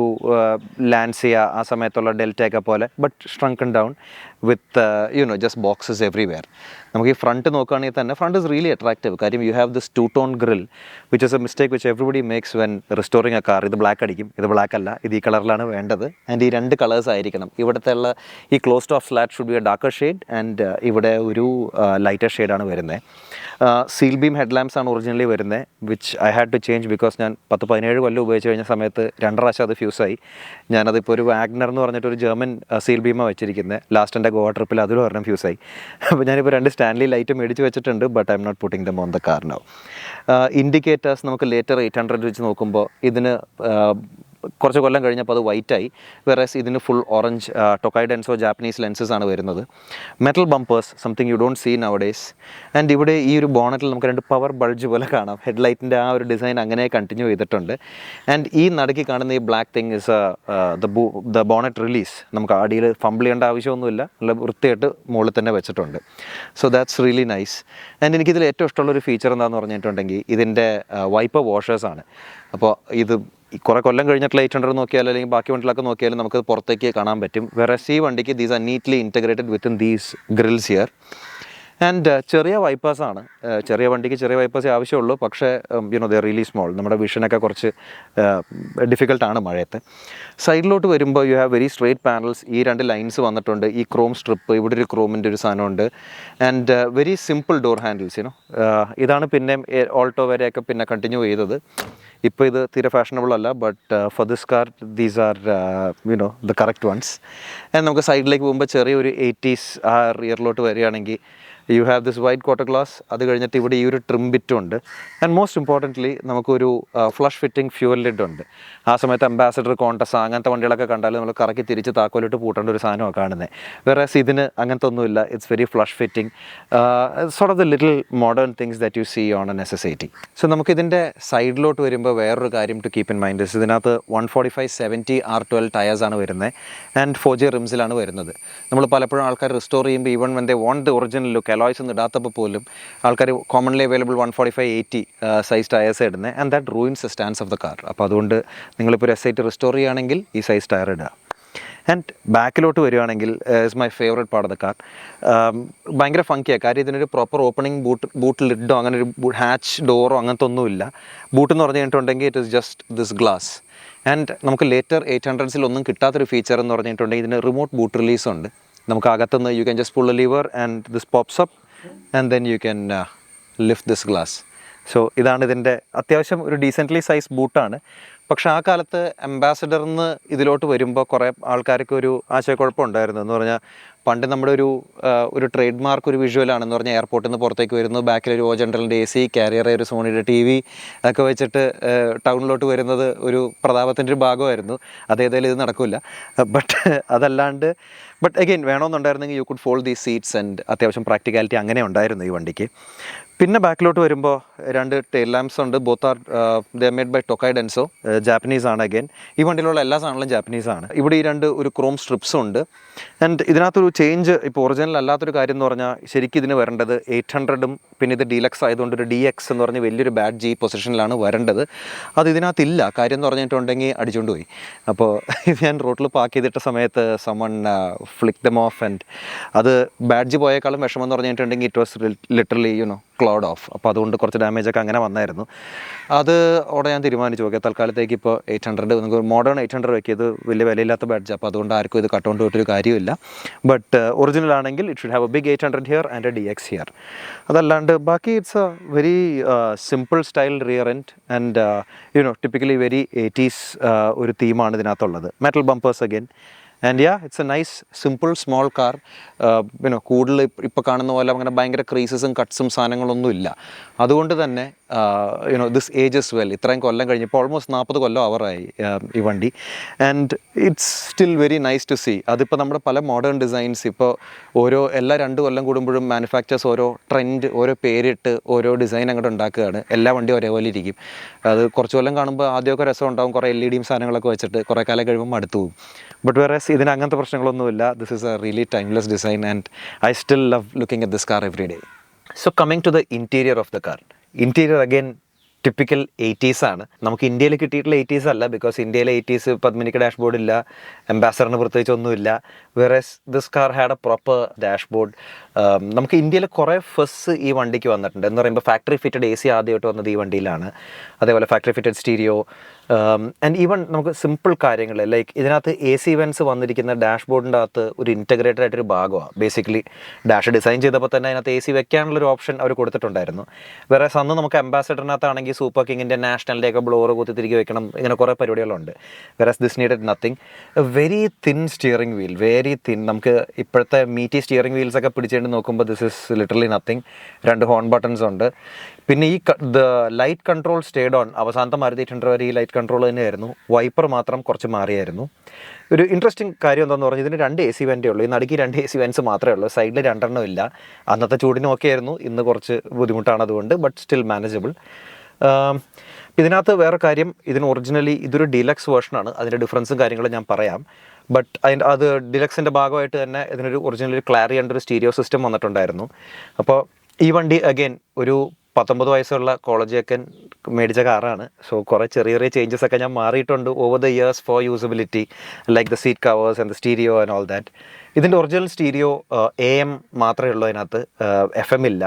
ലാൻസിയ ആ സമയത്തുള്ള ഡെൽറ്റയൊക്കെ പോലെ, but shrunken down with just boxes everywhere. നമുക്ക് ഈ ഫ്രണ്ട് നോക്കുകയാണെങ്കിൽ തന്നെ ഫ്രണ്ട് ഇസ് റിയലി അട്രാക്റ്റീവ്. കാര്യം you have this 2-tone grille which is a mistake which everybody makes when restoring a car. ഇത് ബ്ലാക്ക് അടിക്കും, ഇത് ബ്ലാക്ക് അല്ല, ഇത് ഈ കളറിലാണ് വേണ്ടത്. ആൻഡ് ഈ 2 കളേഴ്സ് ആയിരിക്കണം. ഇവിടുത്തെ ഉള്ള ഈ closed off slat should be a darker shade and ഇവിടെ ഒരു ലൈറ്റർ ഷെയ്ഡാണ് വരുന്നത്. സീൽ ബീം ഹെഡ് ലാംപ്സ് ആണ് ഒറിജിനലി വരുന്നത്, which I had to change because ഞാൻ 10-17 കൊല്ലം ഉപയോഗിച്ച് കഴിഞ്ഞ സമയത്ത് 2 പ്രാവശ്യം അത് ഫ്യൂസായി. ഞാനതിപ്പോൾ ഒരു വാഗ്നർ എന്ന് പറഞ്ഞിട്ടൊരു ജർമ്മൻ സീൽ ബീമാണ് വെച്ചിരിക്കുന്നത്. ലാസ്റ്റ് എൻ്റെ ഗോവ ട്രിപ്പിൽ അതിൽ ഒരെണ്ണം ഫ്യൂസായി. അപ്പോൾ ഞാനിപ്പോൾ 2 സ്റ്റാൻലി ലൈറ്റ് മേടിച്ച് വെച്ചിട്ടുണ്ട്, but I'm not putting them on the car now. Indicators നമുക്ക് ലേറ്റർ 800 വെച്ച് നോക്കുമ്പോൾ ഇതിന് കുറച്ച് കൊല്ലം കഴിഞ്ഞപ്പോൾ അത് വൈറ്റായി. വേറെസ് ഇതിന് full orange Tokai Denso Japanese lenses ആണ് വരുന്നത്. Metal bumpers, something you don't see nowadays. And ഇവിടെ ഈ ഒരു ബോണറ്റിൽ നമുക്ക് 2 പവർ ബൾജ് പോലെ കാണാം. ഹെഡ്ലൈറ്റിൻ്റെ ആ ഒരു ഡിസൈൻ അങ്ങനെ കണ്ടിന്യൂ ചെയ്തിട്ടുണ്ട്. ആൻഡ് ഈ നടുക്കി കാണുന്ന ഈ black thing is the bonnet release. നമുക്ക് അടിയിൽ ഫംബിൾ ചെയ്യേണ്ട ആവശ്യമൊന്നുമില്ല, നല്ല വൃത്തിയായിട്ട് മുകളിൽ തന്നെ വെച്ചിട്ടുണ്ട്. So that's really nice. And എനിക്കിതിൽ ഏറ്റവും ഇഷ്ടമുള്ളൊരു ഫീച്ചർ എന്താണെന്ന് പറഞ്ഞിട്ടുണ്ടെങ്കിൽ ഇതിൻ്റെ വൈപ്പർ വാഷേഴ്സാണ്. അപ്പോൾ ഇത് കുറേ കൊല്ലം കഴിഞ്ഞിട്ടുള്ള 800 നോക്കിയാലും അല്ലെങ്കിൽ ബാക്കി വണ്ടികളൊക്കെ നോക്കിയാലും നമുക്ക് പുറത്തേക്ക് കാണാൻ പറ്റും. വേറെ ഈ വണ്ടിക്ക് these are neatly integrated within these grills here. And ചെറിയ വൈപ്പേഴ്സാണ്. ചെറിയ വണ്ടിക്ക് ചെറിയ വൈപ്പേഴ്സേ ആവശ്യമുള്ളൂ. പക്ഷേ ദേ റിയലി സ്മോൾ. നമ്മുടെ വിഷനൊക്കെ കുറച്ച് ഡിഫിക്കൽട്ടാണ് മഴയത്ത്. സൈഡിലോട്ട് വരുമ്പോൾ you have very straight panels. ഈ 2 ലൈൻസ് വന്നിട്ടുണ്ട്. ഈ ക്രോം സ്ട്രിപ്പ്, ഇവിടെ ഒരു ക്രോമിൻ്റെ ഒരു സാധനമുണ്ട്. And very simple door handles. ഇതാണ് പിന്നെ ഓൾട്ടോ വരെയൊക്കെ പിന്നെ കണ്ടിന്യൂ ചെയ്തത്. ഇപ്പോൾ ഇത് തീരെ ഫാഷനബിൾ അല്ല, but for this car these are the correct ones. And നമുക്ക് സൈഡിലേക്ക് പോകുമ്പോൾ ചെറിയൊരു 80s ആ റിയറിലോട്ട് വരികയാണെങ്കിൽ you have this white quarter glass. അത് കഴിഞ്ഞിട്ട് ഇവിടെ ഈ ഒരു ട്രിം ബിറ്റും ഉണ്ട്. ആൻഡ് മോസ്റ്റ് ഇമ്പോർട്ടൻ്റ്ലി നമുക്കൊരു ഫ്ലഷ് ഫിറ്റിംഗ് ഫ്യൂവൽ ലിഡ് ഉണ്ട്. ആ സമയത്ത് അംബാസഡർ, കോണ്ടസ് അങ്ങനത്തെ വണ്ടികളൊക്കെ കണ്ടാൽ നമ്മൾ കറക്കി തിരിച്ച് താക്കോലിട്ട് പൂട്ടേണ്ട ഒരു സാധനമാണ് കാണുന്നത്. വേറെ ഇതിന് അങ്ങനത്തെ ഒന്നുമില്ല. It's very flush fitting. Sort of the little modern things that you see on an SS80. So നമുക്കിതിൻ്റെ സൈഡിലോട്ട് വരുമ്പോൾ വേറൊരു കാര്യം ടു കീപ്പ് ഇൻ മൈൻഡ്. ഇതിനകത്ത് 145/70 R12 ടയേഴ്സാണ് വരുന്നത്. ആൻഡ് 4J റിംസിലാണ് വരുന്നത്. നമ്മൾ പലപ്പോഴും ആൾക്കാർ റിസ്റ്റോർ ചെയ്യുമ്പോൾ even when they want the original look alloys ഒന്നും ഇടാത്തപ്പോൾ പോലും ആൾക്കാർ കോമൺലി അവൈലബിൾ 145/80 സൈസ് ടയേഴ്സ് ഇടുന്നത്. And that ruins the stance of the car. അപ്പോൾ അതുകൊണ്ട് നിങ്ങളിപ്പോൾ ഒരു S80 റിസ്റ്റോർ ചെയ്യുകയാണെങ്കിൽ ഈ സൈസ് ടയർ ഇടുക. ആൻഡ് ബാക്കിലോട്ട് വരികയാണെങ്കിൽ is my favourite part of the car. ഭയങ്കര ഫങ്കിയാണ്. കാര്യം ഇതിനൊരു പ്രോപ്പർ ഓപ്പണിംഗ് ബൂട്ട് ലിഡോ അങ്ങനെ ഒരു ഹാച്ച് ഡോറോ അങ്ങനത്തെ ഒന്നുമില്ല. ബൂട്ട് എന്ന് പറഞ്ഞു കഴിഞ്ഞിട്ടുണ്ടെങ്കിൽ it is just this glass. And നമുക്ക് ലേറ്റർ 800s ഒന്നും കിട്ടാത്തൊരു ഫീച്ചർ എന്ന് പറഞ്ഞിട്ടുണ്ടെങ്കിൽ ഇതിന് റിമോട്ട് ബൂട്ട് റിലീസ് ഉണ്ട്. നമുക്ക് അകത്തുനിന്ന് you can just pull A liver and this pops up and then you can lift this glass. So ഇതാണ് ഇതിൻ്റെ അത്യാവശ്യം ഒരു ഡീസൻ്റ്ലി സൈസ് ബൂട്ടാണ്. പക്ഷെ ആ കാലത്ത് അംബാസഡറിന്ന് ഇതിലോട്ട് വരുമ്പോൾ കുറേ ആൾക്കാർക്ക് ഒരു ആശയക്കുഴപ്പം ഉണ്ടായിരുന്നു. എന്ന് പറഞ്ഞാൽ പണ്ട് നമ്മുടെ ഒരു ട്രേഡ് മാർക്ക് ഒരു വിഷ്വലാണെന്ന് പറഞ്ഞാൽ എയർപോർട്ടിൽ നിന്ന് പുറത്തേക്ക് വരുന്നു, ബാക്കിലൊരു ജനറലിൻ്റെ AC, ക്യാരിയറെ ഒരു സോണിയുടെ TV ഒക്കെ വെച്ചിട്ട് ടൗണിലോട്ട് വരുന്നത് ഒരു പ്രതാപത്തിൻ്റെ ഒരു ഭാഗമായിരുന്നു. അതേതായാലും ഇത് നടക്കില്ല. ബട്ട് അഗെയിൻ വേണമെന്നുണ്ടായിരുന്നെങ്കിൽ you could fold these seats and അത്യാവശ്യം പ്രാക്ടിക്കാലിറ്റി അങ്ങനെ ഉണ്ടായിരുന്നു ഈ വണ്ടിക്ക്. പിന്നെ ബാക്കിലോട്ട് വരുമ്പോൾ 2 ടെയിൽ ലാംപ്സ് ഉണ്ട്. Both are they made by Tokai Denso, Japanese ആണ്. അഗെയിൻ ഈ വണ്ടിയിലുള്ള എല്ലാ സാധനങ്ങളും ജാപ്പനീസാണ്. ഇവിടെ ഈ 2 ഒരു ക്രോം സ്ട്രിപ്സും ഉണ്ട്. ആൻഡ് ഇതിനകത്തൊരു ചേഞ്ച്, ഇപ്പോൾ ഒറിജിനൽ അല്ലാത്തൊരു കാര്യം എന്ന് പറഞ്ഞാൽ ശരിക്കും ഇതിന് വരേണ്ടത് 800ഉം പിന്നെ ഇത് ഡീലക്സ് ആയതുകൊണ്ട് ഒരു DX എന്ന് പറഞ്ഞ് വലിയൊരു ബാഡ്ജ് ഈ പൊസിഷനിലാണ് വരേണ്ടത്. അത് ഇതിനകത്തില്ല. കാര്യം എന്ന് പറഞ്ഞിട്ടുണ്ടെങ്കിൽ അടിച്ചുകൊണ്ട് പോയി. അപ്പോൾ ഇത് ഞാൻ റോട്ടിൽ പാർക്ക് ചെയ്തിട്ട സമയത്ത് someone Flick dum of and അത് ബാഡ്ജ് പോയേക്കാളും വിഷമം എന്ന് പറഞ്ഞിട്ടുണ്ടെങ്കിൽ it was literally cloud of. അപ്പോൾ അതുകൊണ്ട് കുറച്ച് ഡാമേജൊക്കെ അങ്ങനെ വന്നായിരുന്നു. അത് അവിടെ ഞാൻ തീരുമാനിച്ചു, ഓക്കെ തൽക്കാലത്തേക്ക് ഇപ്പോൾ 800 നമുക്ക് മോഡേൺ 800 വെക്കിയത് വലിയ വിലയില്ലാത്ത ബാഡ്ജ്, അപ്പോൾ അതുകൊണ്ട് ആർക്കും ഇത് കട്ടുകൊണ്ട് പോയിട്ടൊരു കാര്യമില്ല. ബട്ട് ഒറിജിനൽ ആണെങ്കിൽ it should have a big 800 here and a DX here. അതല്ലാണ്ട് ബാക്കി it's a very simple style rear end and typically very 80s ഒരു തീമാണ് ഇതിനകത്തുള്ളത്. Metal bumpers again. And it's a nice simple small car. കൂടുതൽ ഇപ്പോൾ കാണുന്ന പോലെ അങ്ങനെ ഭയങ്കര ക്രീസസും കട്ട്സും സാധനങ്ങളൊന്നും ഇല്ല. അതുകൊണ്ട് തന്നെ ദിസ് ഏജസ് വെൽ. ഇത്രയും കൊല്ലം കഴിഞ്ഞ് ഇപ്പോൾ ഓൾമോസ്റ്റ് 40 കൊല്ലം ആവറായി ഈ വണ്ടി. And it's still very nice to see. അതിപ്പോൾ നമ്മുടെ പല മോഡേൺ ഡിസൈൻസ് ഇപ്പോൾ എല്ലാ 2 കൊല്ലം കൂടുമ്പോഴും മാനുഫാക്ചേഴ്സ് ഓരോ ട്രെൻഡ്, ഓരോ പേരിട്ട് ഓരോ ഡിസൈൻ അങ്ങോട്ട് ഉണ്ടാക്കുകയാണ്. എല്ലാ വണ്ടിയും ഒരേപോലെ ഇരിക്കും. അത് കുറച്ച് കൊല്ലം കാണുമ്പോൾ ആദ്യമൊക്കെ രസം ഉണ്ടാവും, കുറേ LED സാധനങ്ങളൊക്കെ വെച്ചിട്ട് കുറേ കാലം കഴിയുമ്പോൾ മടുത്തു പോകും. ബട്ട് വേറെസ് ഇതിന് അങ്ങനത്തെ പ്രശ്നങ്ങളൊന്നുമില്ല. This is a really timeless design and I still love looking at this car every day. So coming to the interior of the car. Interior again typical 80s ആണ്. നമുക്ക് ഇന്ത്യയിൽ കിട്ടിയിട്ടുള്ള 80s അല്ല, ബിക്കോസ് ഇന്ത്യയിലെ 80s പത്മിനിക്ക് dashboard ഇല്ല, അംബാസഡറിന് പ്രത്യേകിച്ച് ഒന്നുമില്ല. Whereas this car had a proper dashboard. നമുക്ക് ഇന്ത്യയിൽ കുറേ ഫസ്റ്റ് ഈ വണ്ടിക്ക് വന്നിട്ടുണ്ട്. എന്ന് പറയുമ്പോൾ ഫാക്ടറി ഫിറ്റഡ് AC ആദ്യമായിട്ട് വന്നത് ഈ വണ്ടിയിലാണ്. അതേപോലെ factory fitted stereo and even നമുക്ക് സിമ്പിൾ കാര്യങ്ങൾ ലൈക്ക് ഇതിനകത്ത് AC വെൻസ് വന്നിരിക്കുന്ന ഡാഷ്ബോർഡിൻ്റെ അകത്ത് ഒരു ഇൻറ്റഗ്രേറ്റഡ് ആയിട്ടൊരു ഭാഗമാണ്. ബേസിക്കലി ഡാഷ് ഡിസൈൻ ചെയ്തപ്പോൾ തന്നെ അതിനകത്ത് AC വെക്കാനുള്ളൊരു ഓപ്ഷൻ അവർ കൊടുത്തിട്ടുണ്ടായിരുന്നു. വേറെ അന്ന് നമുക്ക് അംബാസഡറിനകത്താണെങ്കിൽ സൂപ്പർ കിങ്ങിൻ്റെ നാഷണലിൻ്റെ ഒക്കെ ബ്ലോർ കുത്തി തിരികെ വെക്കണം, ഇങ്ങനെ കുറേ പരിപാടികളുണ്ട്. വേറെ this needed nothing. Very thin steering wheel, very thin. നമുക്ക് ഇപ്പോഴത്തെ മീറ്റി സ്റ്റിയറിംഗ് വീൽസ് ഒക്കെ പിടിച്ചുകൊണ്ട് നോക്കുമ്പോൾ this is literally nothing. 2 horn buttons ഉണ്ട്. പിന്നെ ഈ ലൈറ്റ് കൺട്രോൾ സ്റ്റേഡ് ഓൺ. അവസാനത്തെ Maruti 800 വരെ ഈ ലൈറ്റ് കൺട്രോൾ തന്നെയായിരുന്നു. വൈപ്പർ മാത്രം കുറച്ച് മാറിയായിരുന്നു. ഒരു ഇൻട്രസ്റ്റിംഗ് കാര്യം എന്താണെന്ന് പറഞ്ഞാൽ ഇതിന് 2 AC വെൻ്റേ ഉള്ളൂ. ഈ നടുക്കി 2 AC വെൻസ് മാത്രമേ ഉള്ളൂ. സൈഡിൽ 2 ഇല്ല. അന്നത്തെ ചൂടിനും ഒക്കെ ആയിരുന്നു. ഇന്ന് കുറച്ച് ബുദ്ധിമുട്ടാണ് അതുകൊണ്ട്, ബട്ട് സ്റ്റിൽ മാനേജബിൾ. ഇതിനകത്ത് വേറെ കാര്യം, ഇതിന് ഒറിജിനലി ഇതൊരു ഡീലക്സ് വേർഷനാണ്. അതിൻ്റെ ഡിഫറൻസും കാര്യങ്ങളും ഞാൻ പറയാം. ബട്ട് അത് ഡിലക്സിൻ്റെ ഭാഗമായിട്ട് തന്നെ ഇതിനൊരു ഒറിജിനൽ ക്ലാരിയൻ്റെ ഒരു സ്റ്റീരിയോ സിസ്റ്റം വന്നിട്ടുണ്ടായിരുന്നു. അപ്പോൾ ഈ വണ്ടി അഗെയിൻ ഒരു 19 വയസ്സുള്ള കോളേജൊക്കെ മേടിച്ച കാറാണ്. സോ കുറേ ചെറിയ ചെറിയ ചേഞ്ചസ് ഒക്കെ ഞാൻ മാറിയിട്ടുണ്ട് over the years for usability, like the seat covers and the stereo and all that. ഇതിൻ്റെ ഒറിജിനൽ സ്റ്റീരിയോ AM മാത്രമേ ഉള്ളൂ, അതിനകത്ത് FM ഇല്ല.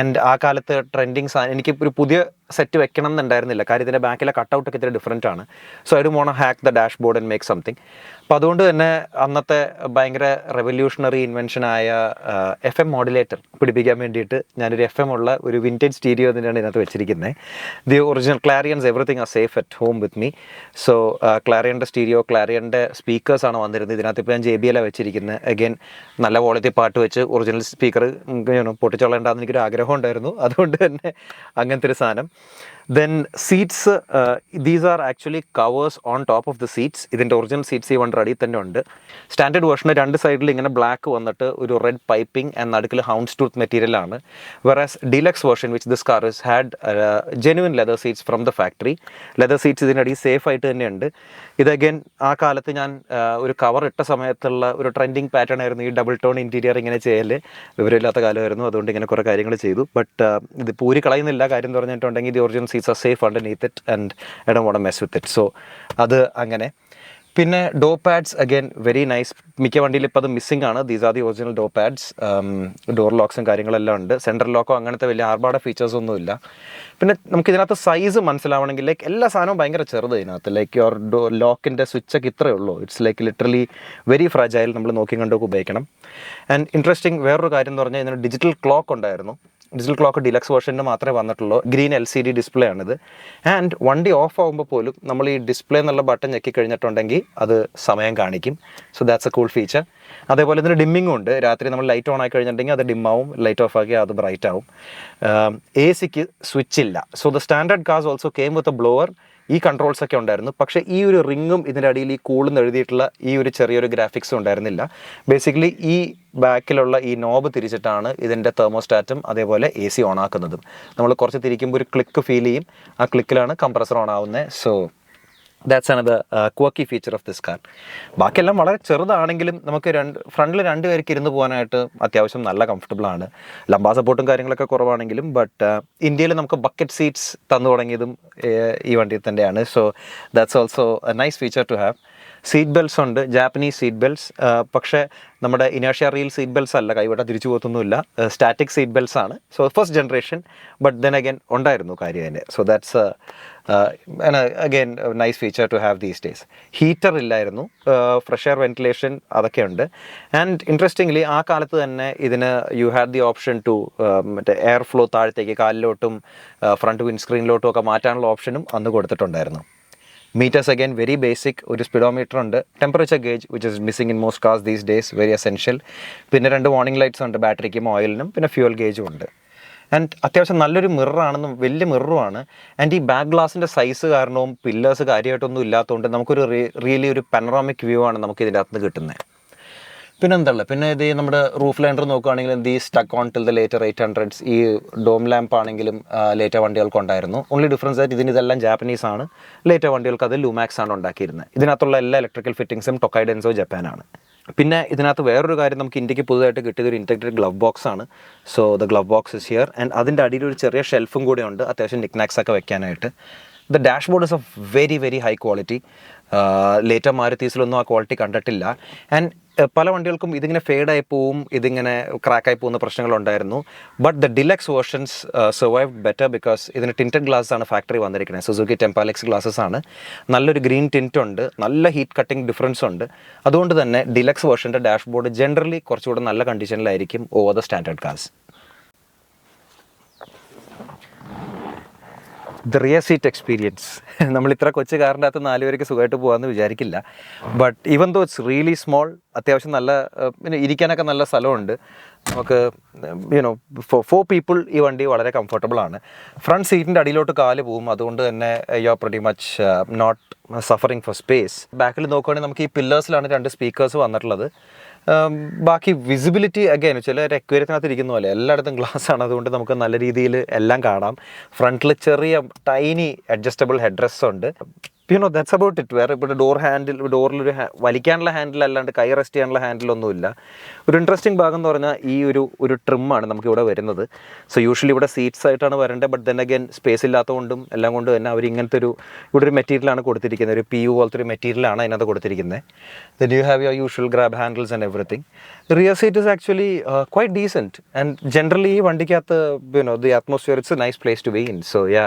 ആൻഡ് ആ കാലത്ത് ട്രെൻഡിങ് എനിക്ക് ഒരു പുതിയ സെറ്റ് വെക്കണം എന്നുണ്ടായിരുന്നില്ല. കാര്യം ഇതിൻ്റെ ബാക്കിലെ കട്ടൗട്ടൊക്കെ ഇത്തിരി ഡിഫറെൻ്റ് ആണ്. So I do won't hack the dashboard and make something. അപ്പോൾ അതുകൊണ്ട് തന്നെ അന്നത്തെ ഭയങ്കര റെവല്യൂഷണറി ഇൻവെൻഷനായ FM മോഡുലേറ്റർ പിടിപ്പിക്കാൻ വേണ്ടിയിട്ട് ഞാനൊരു FM ഉള്ള ഒരു വിൻറ്റേജ് സ്റ്റീരിയോ തന്നെയാണ് ഇതിനകത്ത് വെച്ചിരിക്കുന്നത്. The original Clarions everything are safe at home with me. So ക്ലാരിയൻ്റെ സ്റ്റീരിയോ, ക്ലാരിയൻ്റെ സ്പീക്കേഴ്സാണ് വന്നിരുന്നത്. ഇതിനകത്ത് ഇപ്പോൾ ഞാൻ JBL വെച്ചിരിക്കുന്നത്. അഗൈൻ നല്ല ക്വാളിറ്റി പാട്ട് വെച്ച് ഒറിജിനൽ സ്പീക്കർ പൊട്ടിച്ചോളേണ്ടെന്ന് എനിക്കൊരു ആഗ്രഹം ഉണ്ടായിരുന്നു. അതുകൊണ്ട് തന്നെ അങ്ങനത്തെ ഒരു സാധനം. Then seats, these are actually covers on top of the seats. ഇതിൻ്റെ ഒറിജിനൽ സീറ്റ്സ് ഈ വണ്ടി റെഡി തന്നെ ഉണ്ട്. സ്റ്റാൻഡേർഡ് വേർഷന് 2 സൈഡിൽ ഇങ്ങനെ ബ്ലാക്ക് വന്നിട്ട് ഒരു റെഡ് പൈപ്പിംഗ് ആൻഡ് നടുക്കിൽ ഹൗണ്ട്സ് ടൂത്ത് മെറ്റീരിയലാണ്. Whereas deluxe version which this car is had genuine leather seats from the factory. Leather seats ഇതിനടി സേഫ് ആയിട്ട് തന്നെയുണ്ട്. ഇത് അഗൈൻ ആ കാലത്ത് ഞാൻ ഒരു കവർ ഇട്ട സമയത്തുള്ള ഒരു ട്രെൻഡിങ് പാറ്റേൺ ആയിരുന്നു ഈ ഡബിൾ ടോൺ ഇൻറ്റീരിയർ ഇങ്ങനെ ചെയ്യൽ. വിവരമില്ലാത്ത കാലമായിരുന്നു, അതുകൊണ്ട് ഇങ്ങനെ കുറേ കാര്യങ്ങൾ ചെയ്തു. ബട്ട് ഇത് പൂരി കളയുന്നില്ല. കാര്യം എന്ന് പറഞ്ഞിട്ടുണ്ടെങ്കിൽ ഇത് original seats are safe underneath it and I don't want to mess with it. So അത് അങ്ങനെ. പിന്നെ door pads again very nice. മിക്ക വണ്ടിയിൽ ഇപ്പോൾ അത് മിസ്സിംഗ് ആണ്. These are the original door pads. Door ലോക്സും കാര്യങ്ങളെല്ലാം ഉണ്ട്. സെൻട്രൽ ലോക്കോ അങ്ങനത്തെ വലിയ ആർഭാട ഫീച്ചേഴ്സൊന്നുമില്ല. പിന്നെ നമുക്ക് ഇതിനകത്ത് സൈസ് മനസ്സിലാവണമെങ്കിൽ ലൈക്ക് എല്ലാ സാധനവും ഭയങ്കര ചെറുത് ഇതിനകത്ത്. ലൈക്ക് യുവർ ലോക്കിൻ്റെ സ്വിച്ചൊക്കെ ഇത്രയേ ഉള്ളൂ. It's like literally very fragile. നമ്മൾ നോക്കി കണ്ടൊക്കെ ഉപയോഗിക്കണം. ആൻഡ് ഇൻട്രസ്റ്റിംഗ് വേറൊരു കാര്യം എന്ന് പറഞ്ഞാൽ ഇതിന് ഡിജിറ്റൽ ക്ലോക്ക് ഉണ്ടായിരുന്നു. ഡിജിറ്റൽ ക്ലോക്ക് ഡിലക്സ് വേർഷന് മാത്രമേ വന്നിട്ടുള്ളൂ. ഗ്രീൻ LCD ഡിസ്പ്ലേ ആണിത്. ആൻഡ് വണ്ടി ഓഫ് ആകുമ്പോൾ പോലും നമ്മൾ ഈ ഡിസ്പ്ലേ എന്നുള്ള ബട്ടൺ ഞെക്കി കഴിഞ്ഞിട്ടുണ്ടെങ്കിൽ അത് സമയം കാണിക്കും. So that's A cool feature. അതേപോലെ ഇതിന് ഡിമ്മിങ്ങും ഉണ്ട്. രാത്രി നമ്മൾ ലൈറ്റ് ഓൺ ആയി കഴിഞ്ഞിട്ടുണ്ടെങ്കിൽ അത് ഡിമ്മാവും, ലൈറ്റ് ഓഫ് ആക്കി അത് ബ്രൈറ്റ് ആവും. AC-ക്ക് സ്വിച്ച് ഇല്ല. So the standard cars also came with a blower. ഈ കൺട്രോൾസ് ഒക്കെ ഉണ്ടായിരുന്നു. പക്ഷേ ഈ ഒരു റിങ്ങും ഇതിൻ്റെ അടിയിൽ ഈ കൂളെന്ന് എഴുതിയിട്ടുള്ള ഈ ഒരു ചെറിയൊരു ഗ്രാഫിക്സും ഉണ്ടായിരുന്നില്ല. ബേസിക്കലി ഈ ബാക്കിലുള്ള ഈ നോബ് തിരിച്ചിട്ടാണ് ഇതിൻ്റെ തെർമോസ്റ്റാറ്റും അതേപോലെ AC ഓൺ ആക്കുന്നതും. നമ്മൾ കുറച്ച് തിരിക്കുമ്പോൾ ഒരു ക്ലിക്ക് ഫീൽ ചെയ്യും. ആ ക്ലിക്കിലാണ് കംപ്രസർ ഓൺ ആവുന്നത്. സോ ദാറ്റ്സ് അനദർ ക്വക്കി ഫീച്ചർ ഓഫ് ദിസ് കാർ. ബാക്കിയെല്ലാം വളരെ ചെറുതാണെങ്കിലും നമുക്ക് ഫ്രണ്ടിൽ 2 പേർക്ക് ഇരുന്ന് പോകാനായിട്ട് അത്യാവശ്യം നല്ല കംഫർട്ടബിളാണ്. ലംബാ സപ്പോർട്ടും കാര്യങ്ങളൊക്കെ കുറവാണെങ്കിലും ബട്ട് ഇന്ത്യയിൽ നമുക്ക് ബക്കറ്റ് സീറ്റ്സ് തന്നു തുടങ്ങിയതും ഈ വണ്ടിയിൽ തന്നെയാണ്. So that's also a nice feature to have. Seat belts ഉണ്ട്, ജാപ്പനീസ് സീറ്റ് ബെൽറ്റ്സ്. പക്ഷേ നമ്മുടെ ഇനേർഷ്യ റീൽ സീറ്റ് ബെൽറ്റ്സ് അല്ല, കൈവിട്ട തിരിച്ചു പോകത്തൊന്നുമില്ല. സ്റ്റാറ്റിക് സീറ്റ് ബെൽറ്റ്സ് ആണ്. So first generation, but then again ഉണ്ടായിരുന്നു കാര്യം തന്നെ. So that's again nice feature to have these days. Heater ഇല്ലായിരുന്നു, ഫ്രഷ് എയർ വെന്റിലേഷൻ അതൊക്കെ ഉണ്ട്. ആൻഡ് ഇൻട്രസ്റ്റിംഗ്ലി ആ കാലത്ത് തന്നെ ഇതിന് you had the option to മറ്റേ എയർ ഫ്ലോ താഴത്തേക്ക് കാലിലോട്ടും ഫ്രണ്ട് വിൻസ്ക്രീനിലോട്ടും ഒക്കെ മാറ്റാനുള്ള ഓപ്ഷനും അന്ന് കൊടുത്തിട്ടുണ്ടായിരുന്നു. Meters again very basic. ഒരു സ്പീഡോമീറ്റർ ഉണ്ട്, temperature gauge which is missing in most cars these days, very essential. പിന്നെ 2 വാർണിംഗ് ലൈറ്റ്സ് ഉണ്ട്, ബാറ്ററിക്കും ഓയിലിനും. പിന്നെ ഫ്യൂൽ ഗേജും ഉണ്ട്. ആൻഡ് അത്യാവശ്യം നല്ലൊരു മിററാണെന്നും വലിയ മിററുമാണ്. ആൻഡ് ഈ ബാക്ക് ഗ്ലാസിൻ്റെ സൈസ് കാരണവും പില്ലേഴ്സ് കാര്യമായിട്ടൊന്നും ഇല്ലാത്തതുകൊണ്ട് നമുക്കൊരു റിയലി ഒരു പനോറാമിക് വ്യൂ ആണ് നമുക്ക് ഇതിൻ്റെ അകത്ത് കിട്ടുന്നത്. പിന്നെ എന്തല്ല, പിന്നെ ഇത് നമ്മുടെ റൂഫ് ലൈനർ നോക്കുകയാണെങ്കിൽ the stuck on till the later 800s. ഈ ഡോം ലാമ്പ് ആണെങ്കിലും ലേറ്റർ വണ്ടികൾക്കുണ്ടായിരുന്നു. ഓൺലി ഡിഫറൻസ് ആയിട്ട് ഇതെല്ലാം ജാപ്പനീസ് ആണ്. ലേറ്റർ വണ്ടികൾക്ക് അത് ലുമാക്സ് ആണ് ഉണ്ടാക്കിയിരുന്നത്. ഇതിനകത്തുള്ള എല്ലാ ഇലക്ട്രിക്കൽ ഫിറ്റിംഗ്സും ടൊക്കൈ ഡെൻസോ ജപ്പാനാണ്. പിന്നെ ഇതിനകത്ത് വേറൊരു കാര്യം നമുക്ക് ഇന്ത്യക്ക് പുതുതായിട്ട് കിട്ടിയത് ഒരു ഇൻറ്റഗ്രേറ്റഡ് ഗ്ലവ് ബോക്സ് ആണ്. So the glove box is here. And അതിൻ്റെ അടിയിൽ ഒരു ചെറിയ ഷെൽഫും കൂടെ ഉണ്ട്, അത്യാവശ്യം നിക്നാക്സ് ഒക്കെ വെക്കാനായിട്ട്. The dashboard is of very very high quality. Later മാരുതീസിലൊന്നും ആ ക്വാളിറ്റി കണ്ടിട്ടില്ല. ആൻഡ് പല വണ്ടികൾക്കും ഇതിങ്ങനെ ഫേഡായി പോവും, ഇതിങ്ങനെ ക്രാക്കായി പോകുന്ന പ്രശ്നങ്ങളുണ്ടായിരുന്നു. But the deluxe versions survive better because ഇതിന് ടിൻറ്റഡ് ഗ്ലാസ് ആണ് ഫാക്ടറി വന്നിരിക്കുന്നത്. സുസുക്കി ടെമ്പാലെക്സ് ഗ്ലാസസ് ആണ്. നല്ലൊരു ഗ്രീൻ ടിൻറ്റ് ഉണ്ട്, നല്ല ഹീറ്റ് കട്ടിങ് ഡിഫറൻസ് ഉണ്ട്. അതുകൊണ്ട് തന്നെ ഡിലക്സ് വേർഷൻ്റെ ഡാഷ്ബോർഡ് ജനറലി കുറച്ചുകൂടെ നല്ല കണ്ടീഷനിലായിരിക്കും over the standard cars. The rear seat experience, നമ്മൾ ഇത്ര കൊച്ചു കാറിൻ്റെ അകത്ത് 4 പേർക്ക് സുഖമായിട്ട് പോകാമെന്ന് വിചാരിക്കില്ല. But even though it's really small, അത്യാവശ്യം നല്ല പിന്നെ ഇരിക്കാനൊക്കെ നല്ല സ്ഥലമുണ്ട്. നമുക്ക് യുനോ ഫോർ 4 പീപ്പിൾ ഈ വണ്ടി വളരെ കംഫർട്ടബിൾ ആണ്. ഫ്രണ്ട് സീറ്റിൻ്റെ അടിയിലോട്ട് കാല് പോകും, അതുകൊണ്ട് തന്നെ you are pretty much not suffering for space. ബാക്കിൽ നോക്കുകയാണെങ്കിൽ നമുക്ക് ഈ പില്ലേഴ്സിലാണ് 2 സ്പീക്കേഴ്സ് വന്നിട്ടുള്ളത്. ബാക്കി വിസിബിലിറ്റി അഗൈൻ ചില എക്വേരിയത്തിനകത്ത് ഇരിക്കുന്ന പോലെ എല്ലായിടത്തും ഗ്ലാസ് ആണ്, അതുകൊണ്ട് നമുക്ക് നല്ല രീതിയിൽ എല്ലാം കാണാം. ഫ്രണ്ടിൽ ചെറിയ ടൈനി അഡ്ജസ്റ്റബിൾ ഹെഡ് റെസ്റ്റ് ഉണ്ട്. You know that's about it. വേറെ ഇപ്പോൾ ഡോറിലൊരു വലിക്കാനുള്ള ഹാൻഡിൽ അല്ലാണ്ട് കൈ റെസ്റ്റ് ചെയ്യാനുള്ള ഹാൻഡിലൊന്നുമില്ല. ഒരു ഇൻട്രസ്റ്റിംഗ് ഭാഗം എന്ന് പറഞ്ഞാൽ ഈ ഒരു ട്രിമ്മാണ് നമുക്കിവിടെ വരുന്നത്. സോ യൂഷ്വലി ഇവിടെ സീറ്റ്സ് ആയിട്ടാണ് വരേണ്ടത്. ബട്ട് ദെൻ അഗൈൻ സ്പേസ് ഇല്ലാത്തതുകൊണ്ടും എല്ലാം കൊണ്ട് തന്നെ അവർ ഇങ്ങനത്തെ ഇവിടെ ഒരു മെറ്റീരിയലാണ് കൊടുത്തിരിക്കുന്നത്. ഒരു PU പോലത്തെ ഒരു മെറ്റീരിയലാണ് അതിനകത്ത് കൊടുത്തിരിക്കുന്നത്. Then you have your usual grab handles and everything. Rear seat is actually quite decent. And generally ഈ വണ്ടിക്കകത്ത് the atmosphere it's a nice place to be in. So yeah.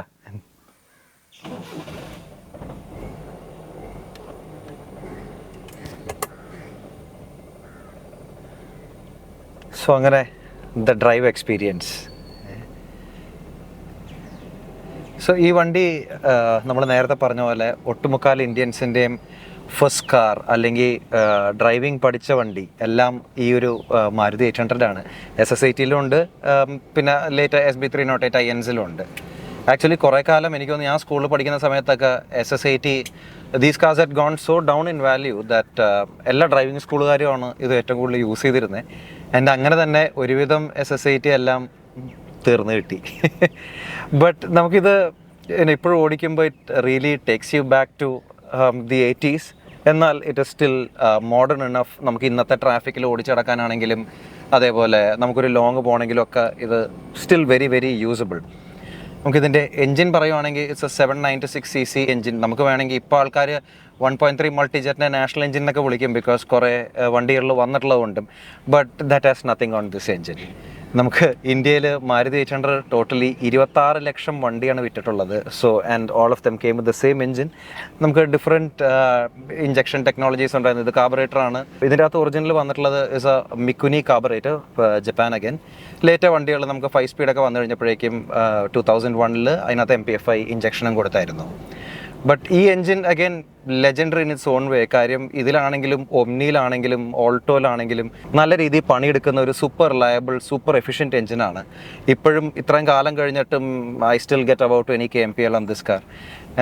So അങ്ങനെ ദ ഡ്രൈവ് എക്സ്പീരിയൻസ്. സോ ഈ വണ്ടി നമ്മൾ നേരത്തെ പറഞ്ഞ പോലെ ഒട്ടുമുക്കാൽ ഇന്ത്യൻസിൻ്റെയും ഫസ്റ്റ് കാർ അല്ലെങ്കിൽ ഡ്രൈവിംഗ് പഠിച്ച വണ്ടി എല്ലാം ഈ ഒരു മാരുതി 800 ആണ്. SS80 ഉണ്ട്, പിന്നെ ലേറ്റർ SB308 INസിലും ഉണ്ട്. ആക്ച്വലി കുറേ കാലം എനിക്ക് തോന്നുന്നു ഞാൻ സ്കൂളിൽ പഠിക്കുന്ന സമയത്തൊക്കെ SS80 these cars had gone so down in value that എല്ലാ ഡ്രൈവിംഗ് സ്കൂളുകാരുമാണ് ഇത് ഏറ്റവും കൂടുതൽ യൂസ് ചെയ്തിരുന്നത്. ആൻഡ് അങ്ങനെ തന്നെ ഒരുവിധം SS80 എല്ലാം തീർന്നു കിട്ടി. ബട്ട് നമുക്കിത് ഇപ്പോഴും ഓടിക്കുമ്പോൾ it really takes you back to the 80s. എന്നാൽ it is still modern enough. നമുക്ക് ഇന്നത്തെ ട്രാഫിക്കിൽ ഓടിച്ചടക്കാനാണെങ്കിലും അതേപോലെ നമുക്കൊരു ലോങ് പോകണമെങ്കിലും ഒക്കെ ഇത് സ്റ്റിൽ വെരി വെരി യൂസബിൾ. നമുക്കിതിൻ്റെ എൻജിൻ പറയുവാണെങ്കിൽ ഇറ്റ്സ് എ 796cc എൻജിൻ. നമുക്ക് വേണമെങ്കിൽ ഇപ്പോൾ ആൾക്കാർ 1.3 മൾട്ടിജെറ്റിനെ നാഷണൽ എൻജിൻ എന്നൊക്കെ വിളിക്കും, ബിക്കോസ് കുറേ വണ്ടികളിൽ വന്നിട്ടുള്ളതുകൊണ്ടും. But that has nothing on this engine. നമുക്ക് ഇന്ത്യയിൽ മാരുതി 800 ടോട്ടലി 26 ലക്ഷം വണ്ടിയാണ് വിറ്റിട്ടുള്ളത്. So and all of them came with the same engine. നമുക്ക് ഡിഫറെൻറ്റ് ഇഞ്ചക്ഷൻ ടെക്നോളജീസ് ഉണ്ടായിരുന്നു. ഇത് കാർബറേറ്റർ ആണ്. ഇതിൻ്റെ അകത്ത് ഒറിജിനൽ വന്നിട്ടുള്ളത് is a Mikuni carburettor, Japan again. Later വണ്ടികൾ നമുക്ക് 5 സ്പീഡൊക്കെ വന്നു കഴിഞ്ഞപ്പോഴേക്കും 2001 അതിനകത്ത് MPFI ഇഞ്ചക്ഷനും കൊടുത്തായിരുന്നു. ബട്ട് ഈ engine again legendary in its on വേ. കാര്യം ഇതിലാണെങ്കിലും ഒമ്നിയിലാണെങ്കിലും ഓൾട്ടോയിലാണെങ്കിലും നല്ല രീതിയിൽ പണിയെടുക്കുന്ന ഒരു സൂപ്പർ റിലയബിൾ സൂപ്പർ എഫിഷ്യൻറ്റ് എൻജിനാണ്. ഇപ്പോഴും ഇത്രയും കാലം കഴിഞ്ഞിട്ടും ഐ സ്റ്റിൽ ഗെറ്റ് അബൌട്ട് എനിക്ക് MPL on this car.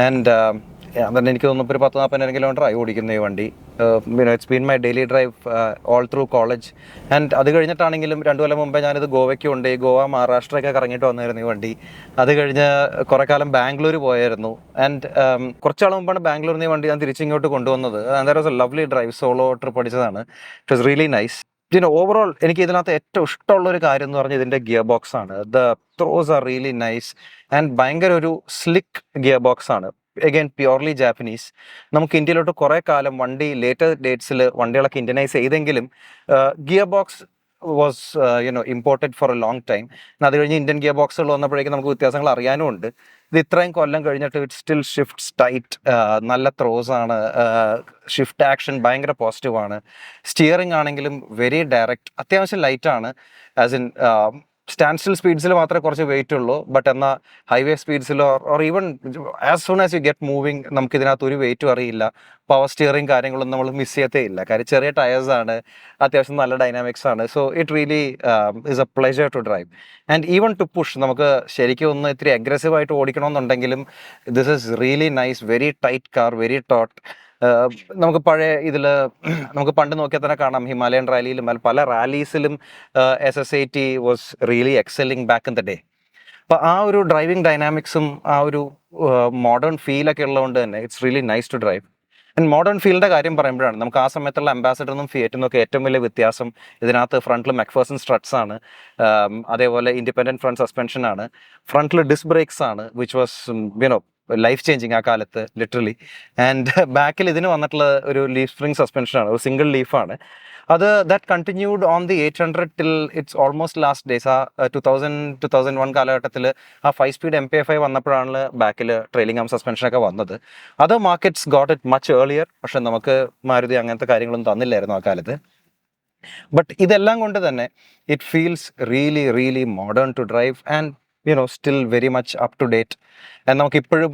And അതുകൊണ്ട് എനിക്ക് തോന്നുന്നു ഒരു 10-40 കിലോമീറ്റർ ആയി ഓടിക്കുന്ന ഈ വണ്ടി. It's been my daily drive all through college. And അത് കഴിഞ്ഞിട്ടാണെങ്കിലും 2 കൊല്ലം മുമ്പേ ഞാനിത് ഗോവയ്ക്ക് കൊണ്ട് ഗോവ മഹാരാഷ്ട്രയൊക്കെ കറങ്ങിയിട്ട് വന്നായിരുന്നു ഈ വണ്ടി. അത് കഴിഞ്ഞ് കുറേ കാലം ബാംഗ്ലൂർ പോയായിരുന്നു. ആൻഡ് കുറച്ചാൾ മുമ്പാണ് ബാംഗ്ലൂരിൽ നിന്ന് ഈ വണ്ടി ഞാൻ തിരിച്ചിങ്ങോട്ട് കൊണ്ടുവന്നത്. And that was a lovely drive. Solo trip അടിച്ചതാണ്. It was really nice. Overall എനിക്ക് ഇതിനകത്ത് ഏറ്റവും ഇഷ്ടമുള്ളൊരു കാര്യം എന്ന് പറഞ്ഞാൽ ഇതിൻ്റെ ഗിയർ ബോക്സ് ആണ്. The throws are really nice and ഭയങ്കര ഒരു സ്ലിക്ക് ഗിയർ ബോക്സ് ആണ്. Again purely Japanese. നമുക്ക് ഇന്ത്യയിലോട്ട് കുറേ കാലം വണ്ടി ലേറ്റർ ഡേറ്റ്സിൽ വണ്ടികളൊക്കെ ഇന്ത്യനൈസ് ചെയ്തെങ്കിലും gear box was imported for a long time. അത് കഴിഞ്ഞ് ഇന്ത്യൻ ഗിയർ ബോക്സുകൾ വന്നപ്പോഴേക്കും നമുക്ക് വ്യത്യാസങ്ങൾ അറിയാനും ഉണ്ട്. ഇത് ഇത്രയും കൊല്ലം കഴിഞ്ഞിട്ട് ഇറ്റ് സ്റ്റിൽ ഷിഫ്റ്റ്സ് ടൈറ്റ്. നല്ല ത്രോസ് ആണ്. ഷിഫ്റ്റ് ആക്ഷൻ ഭയങ്കര പോസിറ്റീവാണ്. സ്റ്റിയറിംഗ് ആണെങ്കിലും വെരി ഡയറക്റ്റ്. അത്യാവശ്യം ലൈറ്റാണ്. ആസ് ഇൻ സ്റ്റാൻഡ് സ്റ്റിൽ സ്പീഡ്സിൽ മാത്രമേ കുറച്ച് വെയിറ്റ് ഉള്ളൂ. ബട്ട് എന്നാൽ ഹൈവേ സ്പീഡ്സിലോ or even as soon as you get moving നമുക്ക് ഇതിനകത്ത് ഒരു വെയിറ്റും അറിയില്ല. പവർ സ്റ്റിയറിംഗ് കാര്യങ്ങളൊന്നും നമ്മൾ മിസ് ചെയ്യത്തേ ഇല്ല. കാര്യം ചെറിയ ടയേഴ്സാണ്, അത്യാവശ്യം നല്ല ഡൈനാമിക്സ് ആണ്. So it really is a pleasure to drive and even to push. നമുക്ക് ശരിക്കും ഒന്ന് ഇത്തിരി അഗ്രസീവായിട്ട് ഓടിക്കണമെന്നുണ്ടെങ്കിലും this is really nice. Very tight car, very taut. നമുക്ക് പഴയ ഇതിൽ നമുക്ക് പണ്ട് നോക്കിയാൽ തന്നെ കാണാം ഹിമാലയൻ റാലിയിലും പല റാലീസിലും SS80 was really excelling back in the day. അപ്പോൾ ആ ഒരു ഡ്രൈവിംഗ് ഡൈനാമിക്സും ആ ഒരു മോഡേൺ ഫീലൊക്കെ ഉള്ളതുകൊണ്ട് തന്നെ it's really nice to drive. And modern ഫീലിൻ്റെ കാര്യം പറയുമ്പോഴാണ് നമുക്ക് ആ സമയത്തുള്ള അംബാസഡറിനും ഫിയറ്റിനും ഒക്കെ ഏറ്റവും വലിയ വ്യത്യാസം ഇതിനകത്ത് ഫ്രണ്ടിൽ മെക്ഫേഴ്സൺ സ്ട്രട്സ് ആണ്. അതേപോലെ ഇൻഡിപെൻഡൻറ്റ് ഫ്രണ്ട് സസ്പെൻഷൻ ആണ്. ഫ്രണ്ടിൽ ഡിസ്ക് ബ്രേക്സ് ആണ്, വിച്ച് വാസ് ലൈഫ് ചേഞ്ചിങ് ആ കാലത്ത് ലിറ്ററലി. ആൻഡ് ബാക്കിൽ ഇതിന് വന്നിട്ടുള്ള ഒരു ലീഫ് സ്പ്രിംഗ് സസ്പെൻഷനാണ്, ഒരു സിംഗിൾ ലീഫാണ്. അത് that continued on the 800 till it's almost last days. ആ 2001 കാലഘട്ടത്തിൽ ആ 5 സ്പീഡ് MPFI വന്നപ്പോഴാണ് ബാക്കിൽ ട്രെയിലിംഗ് ആം സസ്പെൻഷനൊക്കെ വന്നത്. അത് markets got it much earlier. പക്ഷെ നമുക്ക് മാരുതി അങ്ങനത്തെ കാര്യങ്ങളൊന്നും തന്നില്ലായിരുന്നു ആ കാലത്ത്. ബട്ട് ഇതെല്ലാം കൊണ്ട് തന്നെ it feels really really modern to drive and still very much up to date. നമുക്ക് ഇപ്പോഴും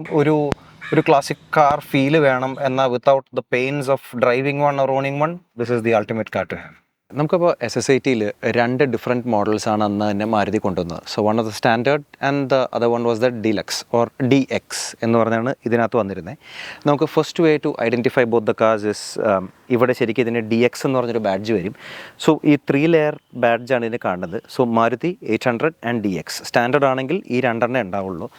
ഒരു ക്ലാസിക് കാർ ഫീല് വേണം എന്നാൽ without the pains of driving one or owning one, this is the ultimate car to have. നമുക്കിപ്പോൾ SS80 2 different മോഡൽസാണ് അന്ന് തന്നെ മാരുതി കൊണ്ടുവന്നത്. So one of the standard and the other one was the deluxe or DX എന്ന് പറഞ്ഞാണ് ഇതിനകത്ത് വന്നിരുന്നത്. നമുക്ക് first way to identify both the cars is ഇവിടെ ശരിക്കും ഇതിന് DX എന്ന് പറഞ്ഞൊരു ബാഡ്ജ് വരും. സോ ഈ 3 ലെയർ ബാഡ്ജാണ് ഇതിന് കാണുന്നത്. So Maruti 800 and DX standard ആണെങ്കിൽ ഈ 2 ഉണ്ടാവുള്ളൂ.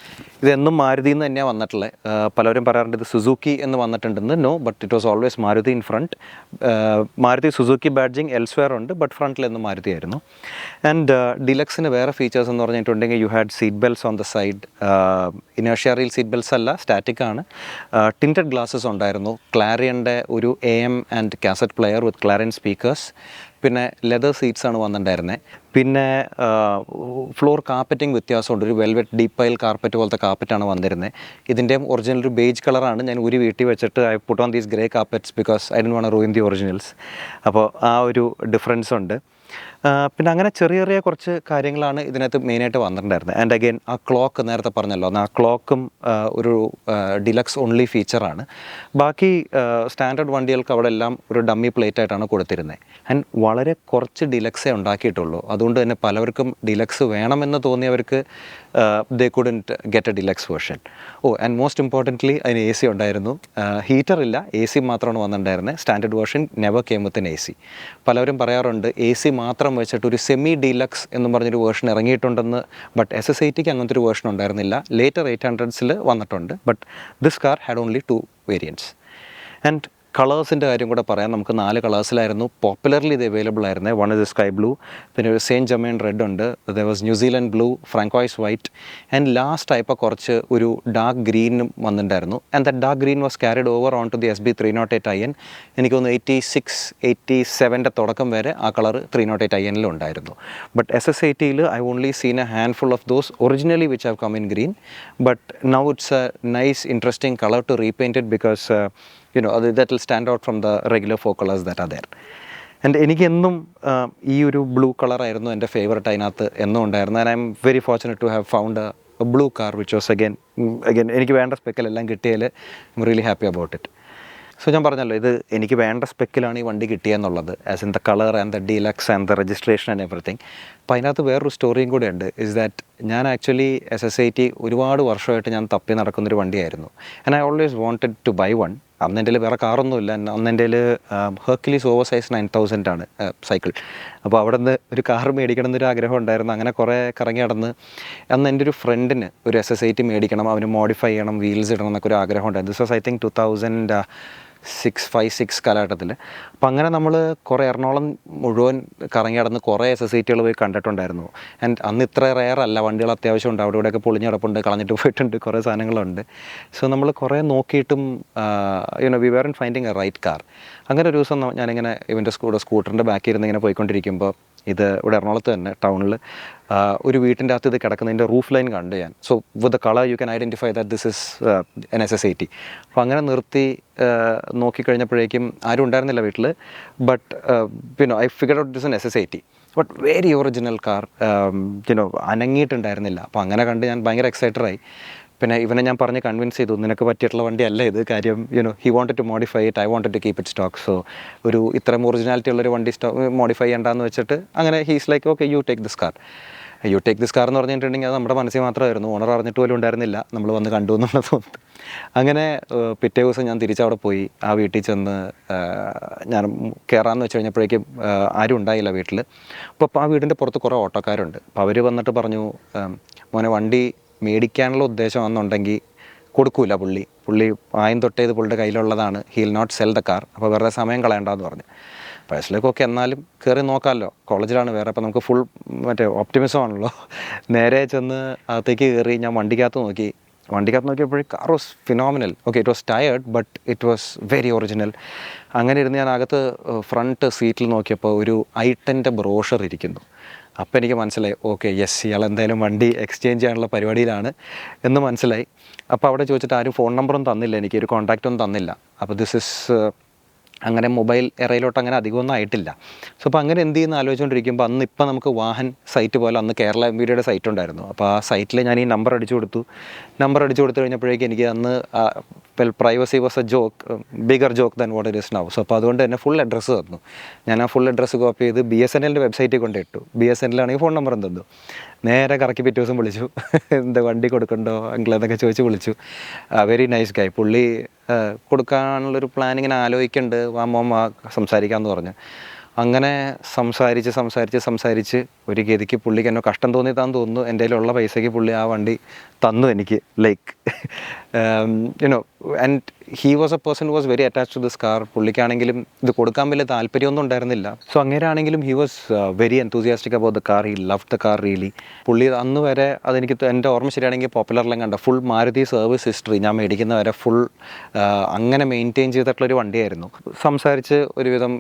ഇതെന്നും മാരുതി എന്ന് തന്നെയാണ് വന്നിട്ടുള്ളത്. പലരും പറയാറുണ്ട് ഇത് സുസുക്കി എന്ന് വന്നിട്ടുണ്ടെന്ന്. No, but it was always Maruti in front. Maruti Suzuki badging elsewhere ഉണ്ട്, ബട്ട് ഫ്രണ്ടിൽ നിന്ന് മാരുതി ആയിരുന്നു. ആൻഡ് ഡിലക്സിന് വേറെ ഫീച്ചേഴ്സ് എന്ന് പറഞ്ഞിട്ടുണ്ടെങ്കിൽ you had seat belts on the side. Inertia reel seat belts അല്ല, സ്റ്റാറ്റിക് ആണ്. ടിൻറ്റഡ് ഗ്ലാസസ് ഉണ്ടായിരുന്നു. ക്ലാരിയൻ്റെ ഒരു AM and cassette player with Clarion speakers. പിന്നെ ലെതർ സീറ്റ്സ് ആണ് വന്നിട്ടുണ്ടായിരുന്നത്. പിന്നെ ഫ്ലോർ കാർപ്പറ്റിംഗ് വ്യത്യാസമുണ്ട്. ഒരു വെൽവെറ്റ് ഡീപ്പ് പൈൽ കാർപ്പറ്റ് പോലത്തെ കാർപ്പറ്റാണ് വന്നിരുന്നത്. ഇതിൻ്റെയും ഒറിജിനൽ ഒരു ബേജ് കളറാണ്. ഞാൻ ഒരു വീട്ടിൽ വെച്ചിട്ട് I put on these grey carpets because I don't want to ruin the originals. അപ്പോൾ ആ ഒരു ഡിഫറൻസ് ഉണ്ട്. പിന്നെ അങ്ങനെ ചെറിയ ചെറിയ കുറച്ച് കാര്യങ്ങളാണ് ഇതിനകത്ത് മെയിനായിട്ട് വന്നിട്ടുണ്ടായിരുന്നത്. ആൻഡ് അഗെയിൻ ആ ക്ലോക്ക് നേരത്തെ പറഞ്ഞല്ലോ, ആ ക്ലോക്കും ഒരു ഡിലക്സ് ഓൺലി ഫീച്ചറാണ്. ബാക്കി സ്റ്റാൻഡേർഡ് വണ്ടികൾക്ക് അവിടെ എല്ലാം ഒരു ഡമ്മി പ്ലേറ്റ് ആയിട്ടാണ് കൊടുത്തിരുന്നത്. ആൻഡ് വളരെ കുറച്ച് ഡിലക്സേ ഉണ്ടാക്കിയിട്ടുള്ളൂ. അതുകൊണ്ട് തന്നെ പലവർക്കും ഡിലക്സ് വേണമെന്ന് തോന്നിയവർക്ക് they couldn't get a deluxe version. And most importantly അതിന് AC ഉണ്ടായിരുന്നു. ഹീറ്റർ ഇല്ല, AC മാത്രമാണ് വന്നിട്ടുണ്ടായിരുന്നത്. Standard version never came with an AC. പലവരും പറയാറുണ്ട് AC മാത്രം വെച്ചിട്ട് ഒരു സെമി ഡീലക്സ് എന്നും പറഞ്ഞൊരു വേർഷൻ ഇറങ്ങിയിട്ടുണ്ടെന്ന്. ബട്ട് SS80 അങ്ങനത്തെ ഒരു വേർഷൻ ഉണ്ടായിരുന്നില്ല. ലേറ്റർ 800s വന്നിട്ടുണ്ട്. But this car had only 2 variants. And കളേഴ്സിൻ്റെ കാര്യം കൂടെ പറയാം. നമുക്ക് 4 കളേഴ്സിലായിരുന്നു പോപ്പുലർലി ഇത് അവൈലബിൾ ആയിരുന്നത്. വൺ ഇസ് സ്കൈ ബ്ലൂ, പിന്നെ ഒരു സെയിൻറ്റ് ജെർമെയിൻ റെഡ് ഉണ്ട്, there was New Zealand blue, Francois white, and last ആയപ്പോൾ കുറച്ച് ഒരു ഡാർക്ക് ഗ്രീനും വന്നിട്ടുണ്ടായിരുന്നു. And that dark green was carried over on to the SB308IN. എനിക്ക് തോന്നുന്നു 86-87 തുടക്കം വരെ ആ കളർ 308IN ഉണ്ടായിരുന്നു. But SS80 I only seen a handful of those originally which have come in green, but now it's a nice interesting color to repaint it because that will stand out from the regular 4 colors that are there. And എനിക്ക് എന്നും ഈ ഒരു blue കളറായിരുന്നു എൻ്റെ favourite അതിനകത്ത് എന്നും ഉണ്ടായിരുന്നു. And I'm very fortunate to have found a blue car which was again എനിക്ക് വേണ്ട സ്പെക്കിലെല്ലാം കിട്ടിയതിൽ I'm really happy about it. So ഞാൻ പറഞ്ഞല്ലോ, ഇത് എനിക്ക് വേണ്ട സ്പെക്കിലാണ് ഈ വണ്ടി കിട്ടിയെന്നുള്ളത്, as in the colour and the deluxe and the registration and everything. അപ്പോൾ അതിനകത്ത് വേറൊരു സ്റ്റോറിയും കൂടെ ഉണ്ട്. ഇസ് ദാറ്റ് ഞാൻ ആക്ച്വലി SS80 ഒരുപാട് വർഷമായിട്ട് ഞാൻ തപ്പി നടക്കുന്നൊരു വണ്ടിയായിരുന്നു. And I always wanted to buy one. അന്ന് എൻ്റെ വേറെ കാറൊന്നുമില്ല. അന്ന് എൻ്റെ ഹെർക്കുലീസ് ഓവർ സൈസ് 9000 ആണ് സൈക്കിൾ. അപ്പോൾ അവിടെ നിന്ന് ഒരു കാർ മേടിക്കണം എന്നൊരു ആഗ്രഹം ഉണ്ടായിരുന്നു. അങ്ങനെ കുറേ കറങ്ങി നടന്ന് അന്ന് എൻ്റെ ഒരു ഫ്രണ്ടിന് ഒരു SS80 മേടിക്കണം, അവന് മോഡിഫൈ ചെയ്യണം, വീൽസ് ഇടണം എന്നൊക്കെ ഒരു ആഗ്രഹം ഉണ്ടായിരുന്നു. ദിസ് വാസ് ഐ തിങ്ക് 2006 കാലഘട്ടത്തിൽ. അപ്പം അങ്ങനെ നമ്മൾ കുറേ എറണാകുളം മുഴുവൻ കറങ്ങി നടന്ന് കുറേ SS80 പോയി കണ്ടിട്ടുണ്ടായിരുന്നു. ആൻഡ് അന്ന് ഇത്ര റെയർ അല്ല, വണ്ടികൾ അത്യാവശ്യം ഉണ്ട്, അവിടെ ഇവിടെയൊക്കെ പൊളിഞ്ഞ് കിടപ്പുണ്ട്, കളഞ്ഞിട്ട് പോയിട്ടുണ്ട്, കുറേ സാധനങ്ങളുണ്ട്. സോ നമ്മൾ കുറേ നോക്കിയിട്ടും we were finding a right car. അങ്ങനെ ഒരു ദിവസം ഞാനിങ്ങനെ ഇവൻ്റെ സ്കൂട്ടറിൻ്റെ ബാക്കിൽ ഇരുന്ന് ഇങ്ങനെ പോയിക്കൊണ്ടിരിക്കുമ്പോൾ ഇത് ഇവിടെ എറണാകുളത്ത് തന്നെ ടൗണിൽ ഒരു വീട്ടിൻ്റെ അകത്ത് ഇത് കിടക്കുന്നതിൻ്റെ റൂഫ് ലൈൻ കണ്ടു ഞാൻ. So with the colour you can identify that this is an SS80. അപ്പോൾ അങ്ങനെ നിർത്തി നോക്കിക്കഴിഞ്ഞപ്പോഴേക്കും ആരും ഉണ്ടായിരുന്നില്ല വീട്ടിൽ. But I figured out this an SS80, but very original car, അനങ്ങിയിട്ടുണ്ടായിരുന്നില്ല. അപ്പോൾ അങ്ങനെ കണ്ട് ഞാൻ ഭയങ്കര എക്സൈറ്റഡായി. പിന്നെ ഇവനെ ഞാൻ പറഞ്ഞ് കൺവിൻസ് ചെയ്തു, നിനക്ക് പറ്റിയിട്ടുള്ള വണ്ടിയല്ല ഇത്, കാര്യം he wanted to modify it, I wanted to keep it stock. So ഒരു ഇത്രയും ഒറിജിനാലിറ്റി ഉള്ളൊരു വണ്ടി മോഡിഫൈ ചെയ്യേണ്ടെന്ന് വെച്ചിട്ട് അങ്ങനെ he's like okay you take this car. എന്ന് പറഞ്ഞിട്ടുണ്ടെങ്കിൽ അത് നമ്മുടെ മനസ്സിൽ മാത്രമായിരുന്നു, ഓണർ അറിഞ്ഞിട്ട് പോലും ഉണ്ടായിരുന്നില്ല, നമ്മൾ വന്ന് കണ്ടു എന്നുള്ള തോന്നുന്നു. അങ്ങനെ പിറ്റേ ദിവസം ഞാൻ തിരിച്ചവിടെ പോയി. ആ വീട്ടിൽ ചെന്ന് ഞാൻ കയറാമെന്ന് വെച്ച് കഴിഞ്ഞപ്പോഴേക്കും ആരും ഉണ്ടായില്ല വീട്ടിൽ. അപ്പോൾ ആ വീടിൻ്റെ പുറത്ത് കുറേ ഓട്ടോക്കാരുണ്ട്. അപ്പോൾ അവർ വന്നിട്ട് പറഞ്ഞു, മോനെ വണ്ടി മേടിക്കാനുള്ള ഉദ്ദേശമാണെന്നുണ്ടെങ്കിൽ കൊടുക്കൂല പുള്ളി ആയം തൊട്ടേ ഇത് പുള്ളിയുടെ കയ്യിലുള്ളതാണ്, he will not sell the car, അപ്പോൾ വെറുതെ സമയം കളയണ്ടെന്ന് പറഞ്ഞു. പൈസയിലേക്കൊക്കെ എന്നാലും കയറി നോക്കാമല്ലോ, കോളേജിലാണ് വേറെ, അപ്പോൾ നമുക്ക് ഫുൾ ഓപ്റ്റിമിസം ആണല്ലോ. നേരെ ചെന്ന് അകത്തേക്ക് കയറി ഞാൻ വണ്ടിക്കകത്ത് നോക്കിയപ്പോഴേ car was phenomenal. Okay, it was tired but it was very original. അങ്ങനെ ഇരുന്ന് ഞാൻ അകത്ത് ഫ്രണ്ട് സീറ്റിൽ നോക്കിയപ്പോൾ ഒരു I10 ബ്രോഷർ ഇരിക്കുന്നു. അപ്പോൾ എനിക്ക് മനസ്സിലായി, ഓക്കെ യെസ്, ഇയാൾ എന്തായാലും വണ്ടി എക്സ്ചേഞ്ച് ചെയ്യാനുള്ള പരിപാടിയിലാണ് എന്ന് മനസ്സിലായി. അപ്പോൾ അവിടെ ചോദിച്ചിട്ട് ആരും ഫോൺ നമ്പറൊന്നും തന്നില്ല, എനിക്ക് ഒരു കോൺടാക്റ്റൊന്നും തന്നില്ല. അപ്പോൾ ദിസ് ഇസ് അങ്ങനെ മൊബൈൽ എറയിലോട്ട് അങ്ങനെ അധികമൊന്നും ആയിട്ടില്ല. സോ അപ്പോൾ അങ്ങനെ എന്ത് ചെയ്യുന്ന ആലോചിച്ചുകൊണ്ടിരിക്കുമ്പോൾ അന്ന് ഇപ്പം നമുക്ക് വാഹൻ സൈറ്റ് പോലെ അന്ന് കേരള MVDയുടെ സൈറ്റ് ഉണ്ടായിരുന്നു. അപ്പോൾ ആ സൈറ്റിൽ ഞാൻ ഈ നമ്പർ അടിച്ചു കൊടുത്തു കഴിഞ്ഞപ്പോഴേക്കും എനിക്ക് അന്ന് privacy was A bigger joke than what it is now. So അപ്പോൾ അതുകൊണ്ട് തന്നെ ഫുൾ അഡ്രസ്സ് തന്നു. ഞാൻ ആ ഫുൾ അഡ്രസ്സ് കോപ്പി ചെയ്ത് BSNLൻ്റെ വെബ്സൈറ്റിൽ കൊണ്ടിട്ടു. BSNL ആണെങ്കിൽ ഫോൺ നമ്പറും തന്നു. നേരെ കറക്കി പിറ്റേ ദിവസം വിളിച്ചു, എന്താ വണ്ടി കൊടുക്കണ്ടോ അങ്കിൾ എന്നൊക്കെ ചോദിച്ച് വിളിച്ചു. വെരി നൈസ് ഗായ്. പുള്ളി കൊടുക്കാനുള്ളൊരു പ്ലാനിങ്ങനെ ആലോചിക്കുന്നുണ്ട്, വാ സംസാരിക്കാമെന്ന് പറഞ്ഞു. അങ്ങനെ സംസാരിച്ച് ഒരു ഗതിക്ക് പുള്ളിക്ക് എന്നെ കഷ്ടം തോന്നിയതാന്ന് തോന്നുന്നു. എൻ്റെ കയ്യിലുള്ള പൈസയ്ക്ക് പുള്ളി ആ വണ്ടി തന്നു എനിക്ക്. Like and he was a person was very attached to this car. പുള്ളിക്കാണെങ്കിലും ഇത് കൊടുക്കാൻ വലിയ താല്പര്യമൊന്നും ഉണ്ടായിരുന്നില്ല. സോ അങ്ങനെയാണെങ്കിലും he was very enthusiastic about the car. He love the car really. പുള്ളി അന്ന് വരെ അതെനിക്ക് എൻ്റെ ഓർമ്മ ശരിയാണെങ്കിൽ പോപ്പുലറിലും കണ്ട ഫുൾ മാരുതി സർവീസ് ഹിസ്റ്ററി ഞാൻ മേടിക്കുന്ന വരെ ഫുൾ അങ്ങനെ മെയിൻറ്റെയിൻ ചെയ്തിട്ടുള്ളൊരു വണ്ടിയായിരുന്നു. സംസാരിച്ച് ഒരുവിധം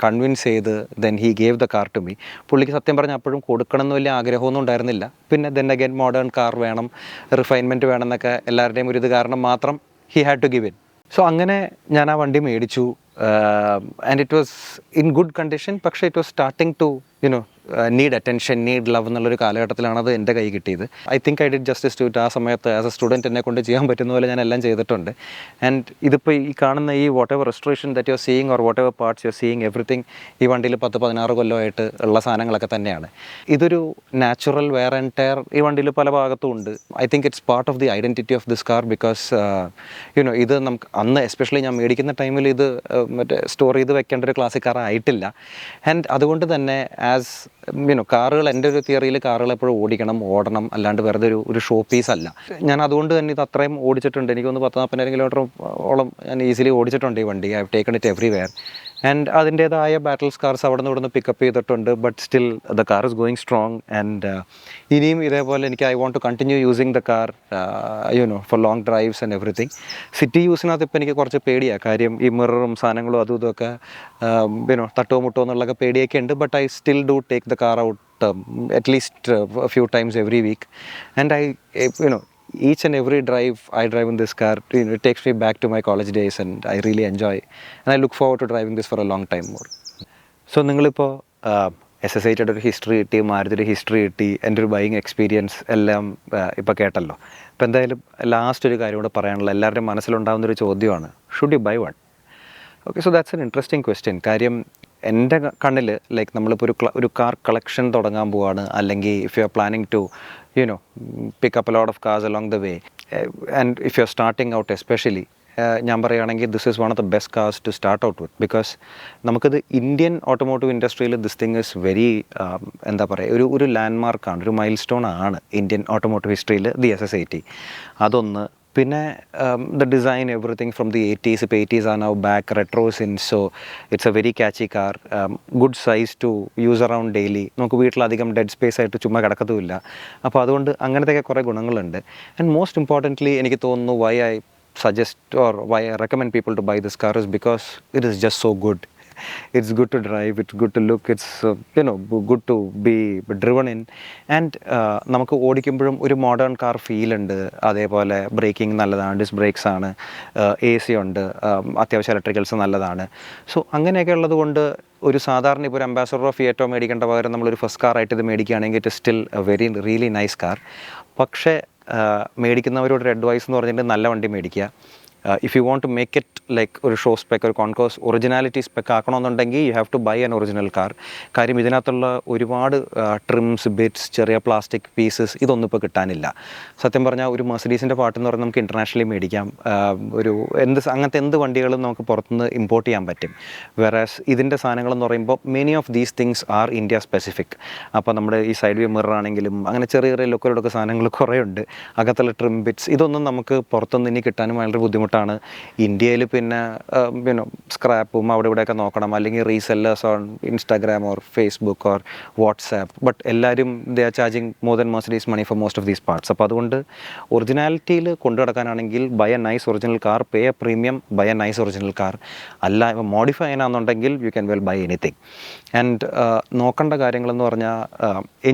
കൺവിൻസ് ചെയ്ത് then he gave the car to me. പുള്ളിക്ക് സത്യം പറഞ്ഞാൽ അപ്പോഴും കൊടുക്കണം എന്ന് വലിയ ആഗ്രഹമൊന്നും ഉണ്ടായിരുന്നില്ല. പിന്നെ ദെൻ അഗൈൻ മോഡേൺ കാർ വേണം, റിഫൈൻമെൻറ്റ് വേണം എന്നൊക്കെ എല്ലാവരുടെയും ഒരു ഇത് കാരണം മാത്രം he had to give in. So അങ്ങനെ ഞാൻ ആ വണ്ടി മേടിച്ചു. And it was in good condition. പക്ഷേ it was starting to need attention, need love എന്നുള്ളൊരു കാലഘട്ടത്തിലാണ് അത് എൻ്റെ കൈ കിട്ടിയത്. I think I did justice to it. ആ സമയത്ത് ആസ് എ സ്റ്റുഡൻറ്റ് എന്നെ കൊണ്ട് ചെയ്യാൻ പറ്റുന്ന പോലെ ഞാൻ എല്ലാം ചെയ്തിട്ടുണ്ട്. ആൻഡ് ഇതിപ്പോൾ ഈ കാണുന്ന ഈ what ever restoration that you are seeing or what ever parts you are seeing, everything ഈ വണ്ടിയിൽ 10-16 കൊല്ലമായിട്ട് ഉള്ള സാധനങ്ങളൊക്കെ തന്നെയാണ്. ഇതൊരു നാച്ചുറൽ വെയർ ആൻഡ് ടയർ ഈ വണ്ടിയിൽ പല ഭാഗത്തും ഉണ്ട്. I think it's part of the identity of this car because ഇത് നമുക്ക് അന്ന് എസ്പെഷ്യലി ഞാൻ മേടിക്കുന്ന ടൈമിൽ ഇത് സ്റ്റോർ ചെയ്ത് വെക്കേണ്ട ഒരു ക്ലാസിക് കാർ ആയിട്ടില്ല. ആൻഡ് അതുകൊണ്ട് തന്നെ ആസ് കാറുകൾ എൻ്റെ ഒരു തിയറിയിൽ കാറുകൾ എപ്പോഴും ഓടണം അല്ലാണ്ട് വെറുതെ ഒരു ഷോ പീസ് അല്ല. ഞാൻ അതുകൊണ്ട് തന്നെ ഇത് അത്രയും ഓടിച്ചിട്ടുണ്ട്. എനിക്കൊന്ന് 10-40 കിലോമീറ്റർ ഓളം ഞാൻ ഈസിലി ഓടിച്ചിട്ടുണ്ട് ഈ വണ്ടി. I have taken it everywhere. And അതിൻ്റേതായ ബാറ്റിൽ സ്കാർസ് അവിടെ നിന്ന് ഇവിടുന്ന് പിക്കപ്പ് ചെയ്തിട്ടുണ്ട്. But still the car is going strong. And ഇനിയും ഇതേപോലെ എനിക്ക് I want to continue using the car for long drives and everything. City യൂസിനകത്ത് ഇപ്പോൾ എനിക്ക് കുറച്ച് പേടിയാണ്. കാര്യം ഈ മിററും സാധനങ്ങളും അതും ഇതൊക്കെ തട്ടോ മുട്ടോ എന്നുള്ളതൊക്കെ പേടിയൊക്കെ ഉണ്ട്. But I still do take the car out at least a few times every week. And each and every drive I drive in this car, it takes me back to my college days, and I really enjoy, and I look forward to driving this for a long time more. So നിങ്ങളിപ്പോൾ SS80 ഒരു history കിട്ടി, മാരുതിയുടെ history കിട്ടി, എൻ്റെ ഒരു buying experience എല്ലാം ഇപ്പോൾ കേട്ടല്ലോ. അപ്പോൾ എന്തായാലും ലാസ്റ്റ് ഒരു കാര്യം കൂടെ പറയാനുള്ള എല്ലാവരുടെയും മനസ്സിലുണ്ടാകുന്നൊരു ചോദ്യമാണ്, should you buy one? Okay, so that's an interesting question. കാര്യം എൻ്റെ കണ്ണിൽ ലൈക്ക് നമ്മളിപ്പോൾ ഒരു കാർ കളക്ഷൻ തുടങ്ങാൻ പോവാണ്, അല്ലെങ്കിൽ if you are planning to pick up a lot of cars along the way, and if you are starting out especially, ഞാൻ പറയുകയാണെങ്കിൽ this is one of the best cars to start out with. Because നമുക്കിത് Indian automotive ഇൻഡസ്ട്രിയിൽ this thing is very എന്താ പറയുക, ഒരു ലാൻഡ് മാർക്കാണ്, ഒരു മൈൽ സ്റ്റോൺ ആണ് ഇന്ത്യൻ ഓട്ടോമോട്ടീവ് ഹിസ്റ്ററിയിൽ ദി SS80. അതൊന്ന്. പിന്നെ the design, everything from the 80s, ഇപ്പോൾ 80s are now back, retros in, so it's a very catchy car, good size to use around daily. നമുക്ക് വീട്ടിലധികം ഡെഡ് സ്പേസ് ആയിട്ട് ചുമ്മാ കിടക്കത്തുമില്ല. അപ്പോൾ അതുകൊണ്ട് അങ്ങനത്തെയൊക്കെ കുറേ ഗുണങ്ങളുണ്ട്. ആൻഡ് മോസ്റ്റ് ഇമ്പോർട്ടൻ്റ്ലി എനിക്ക് തോന്നുന്നു why I suggest or why I recommend people to buy this car is because it is just so good. It's good to drive, it's good to look, it's good to be driven in. And നമുക്ക് ഓടിക്കുമ്പോഴും ഒരു modern car feel ഉണ്ട്. അതേപോലെ breaking നല്ലതാണ്, disk breaks ആണ്, AC ഉണ്ട്, അത്യാവശ്യം electricals നല്ലതാണ്. So അങ്ങനെയൊക്കെ ഉള്ളത് കൊണ്ട് ഒരു സാധാരണ ഇപ്പോൾ ഒരു അംബാസഡറോ ഫിയറ്റോ മേടിക്കേണ്ട പകരം നമ്മളൊരു ഫസ്റ്റ് കാർ ആയിട്ട് ഇത് മേടിക്കുകയാണെങ്കിൽ it still a very really nice car. പക്ഷേ മേടിക്കുന്നവരോട് ഒരു അഡ്വൈസ് എന്ന് പറഞ്ഞിട്ട് നല്ല വണ്ടി മേടിക്കുക. If you want to make it like ഒരു ഷോ സ്പെക്ക്, ഒരു കോൺകോഴ്സ് ഒറിജിനാലിറ്റി സ്പെക്ക് ആക്കണമെന്നുണ്ടെങ്കിൽ you have to buy an original car. കാര്യം ഇതിനകത്തുള്ള ഒരുപാട് ട്രിംസ്, ബിറ്റ്സ്, ചെറിയ പ്ലാസ്റ്റിക് പീസസ് ഇതൊന്നും ഇപ്പോൾ കിട്ടാനില്ല. സത്യം പറഞ്ഞാൽ ഒരു മെർസിഡീസിൻ്റെ പാർട്ടെന്ന് പറഞ്ഞാൽ നമുക്ക് ഇൻ്റർനാഷണലി മേടിക്കാം. അങ്ങനത്തെ എന്ത് വണ്ടികളും നമുക്ക് പുറത്തുനിന്ന് ഇമ്പോർട്ട് ചെയ്യാൻ പറ്റും. വെറാസ് ഇതിൻ്റെ സാധനങ്ങളെന്ന് പറയുമ്പോൾ many of these things are India specific. അപ്പോൾ നമ്മുടെ ഈ സൈഡ് വ്യൂ മിറർ ആണെങ്കിലും അങ്ങനെ ചെറിയ ചെറിയ ലൊക്കലൊക്കെ സാധനങ്ങൾ കുറേ ഉണ്ട്. അകത്തുള്ള ട്രിം ബിറ്റ്സ് ഇതൊന്നും നമുക്ക് പുറത്തുനിന്ന് ഇനി കിട്ടാനും വളരെ ബുദ്ധിമുട്ടാണ്. ഇന്ത്യയിൽ പിന്നെ സ്ക്രാപ്പും അവിടെ ഇവിടെയൊക്കെ നോക്കണം, അല്ലെങ്കിൽ resellers on Instagram or Facebook or WhatsApp. But എല്ലാവരും they are charging more than Mercedes money for most of these parts. അപ്പോൾ അതുകൊണ്ട് ഒറിജിനാലിറ്റിയിൽ കൊണ്ടു നടക്കാനാണെങ്കിൽ buy a nice original car, pay a premium, buy a nice original car. അല്ല modify ചെയ്യാനാണെന്നുണ്ടെങ്കിൽ you can well buy anything. And നോക്കേണ്ട കാര്യങ്ങളെന്ന് പറഞ്ഞാൽ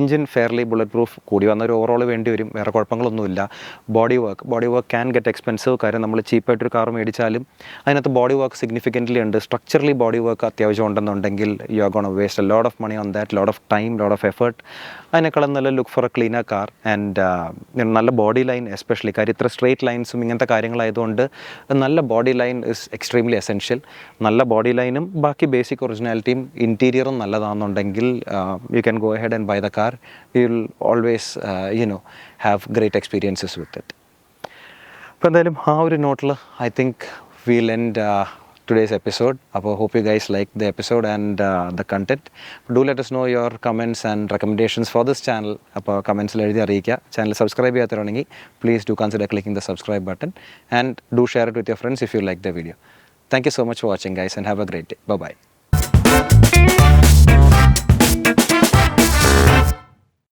എൻജിൻ ഫെയർലി ബുള്ളറ്റ് പ്രൂഫ്, കൂടി വന്നൊരു ഓവറോൾ വേണ്ടി വരും, വേറെ കുഴപ്പങ്ങളൊന്നുമില്ല. Body work can get expensive. കാര്യം നമ്മൾ ചീപ്പായിട്ടൊരു കാർ മേടിച്ചാലും അതിനകത്ത് ബോഡി വർക്ക് സിഗ്നിഫിക്കൻ്റ്ലി ഉണ്ട്. സ്ട്രക്ചറലി ബോഡി വർക്ക് അത്യാവശ്യം ഉണ്ടെന്നുണ്ടെങ്കിൽ you are gonna waste a lot of money on that, lot of time, lot of effort. അതിനേക്കാളും നല്ല look for a cleaner car. And നല്ല ബോഡി ലൈൻ എസ്പെഷ്യലി, കാര്യം ഇത്ര straight ലൈൻസും ഇങ്ങനത്തെ കാര്യങ്ങളായതുകൊണ്ട് നല്ല body line is extremely essential. നല്ല ബോഡി ലൈനും ബാക്കി ബേസിക് ഒറിജിനാലിറ്റിയും ഇൻറ്റീരിയറും നല്ലതാണെന്നുണ്ടെങ്കിൽ you can go ahead and buy the car. You will always have great experiences with it. അപ്പോൾ എന്തായാലും ആ ഒരു നോട്ടിൽ I think we'll end today's episode. I hope you guys liked the episode and the content. Do let us know your comments and recommendations for this channel. അപ്പോൾ കമൻസിൽ എഴുതി അറിയിക്കുക. Channel subscribe ചെയ്യാത്തവരാണെങ്കിൽ please do consider clicking the subscribe button and do share it with your friends if you like the video. Thank you so much for watching guys and have a great day. Bye bye.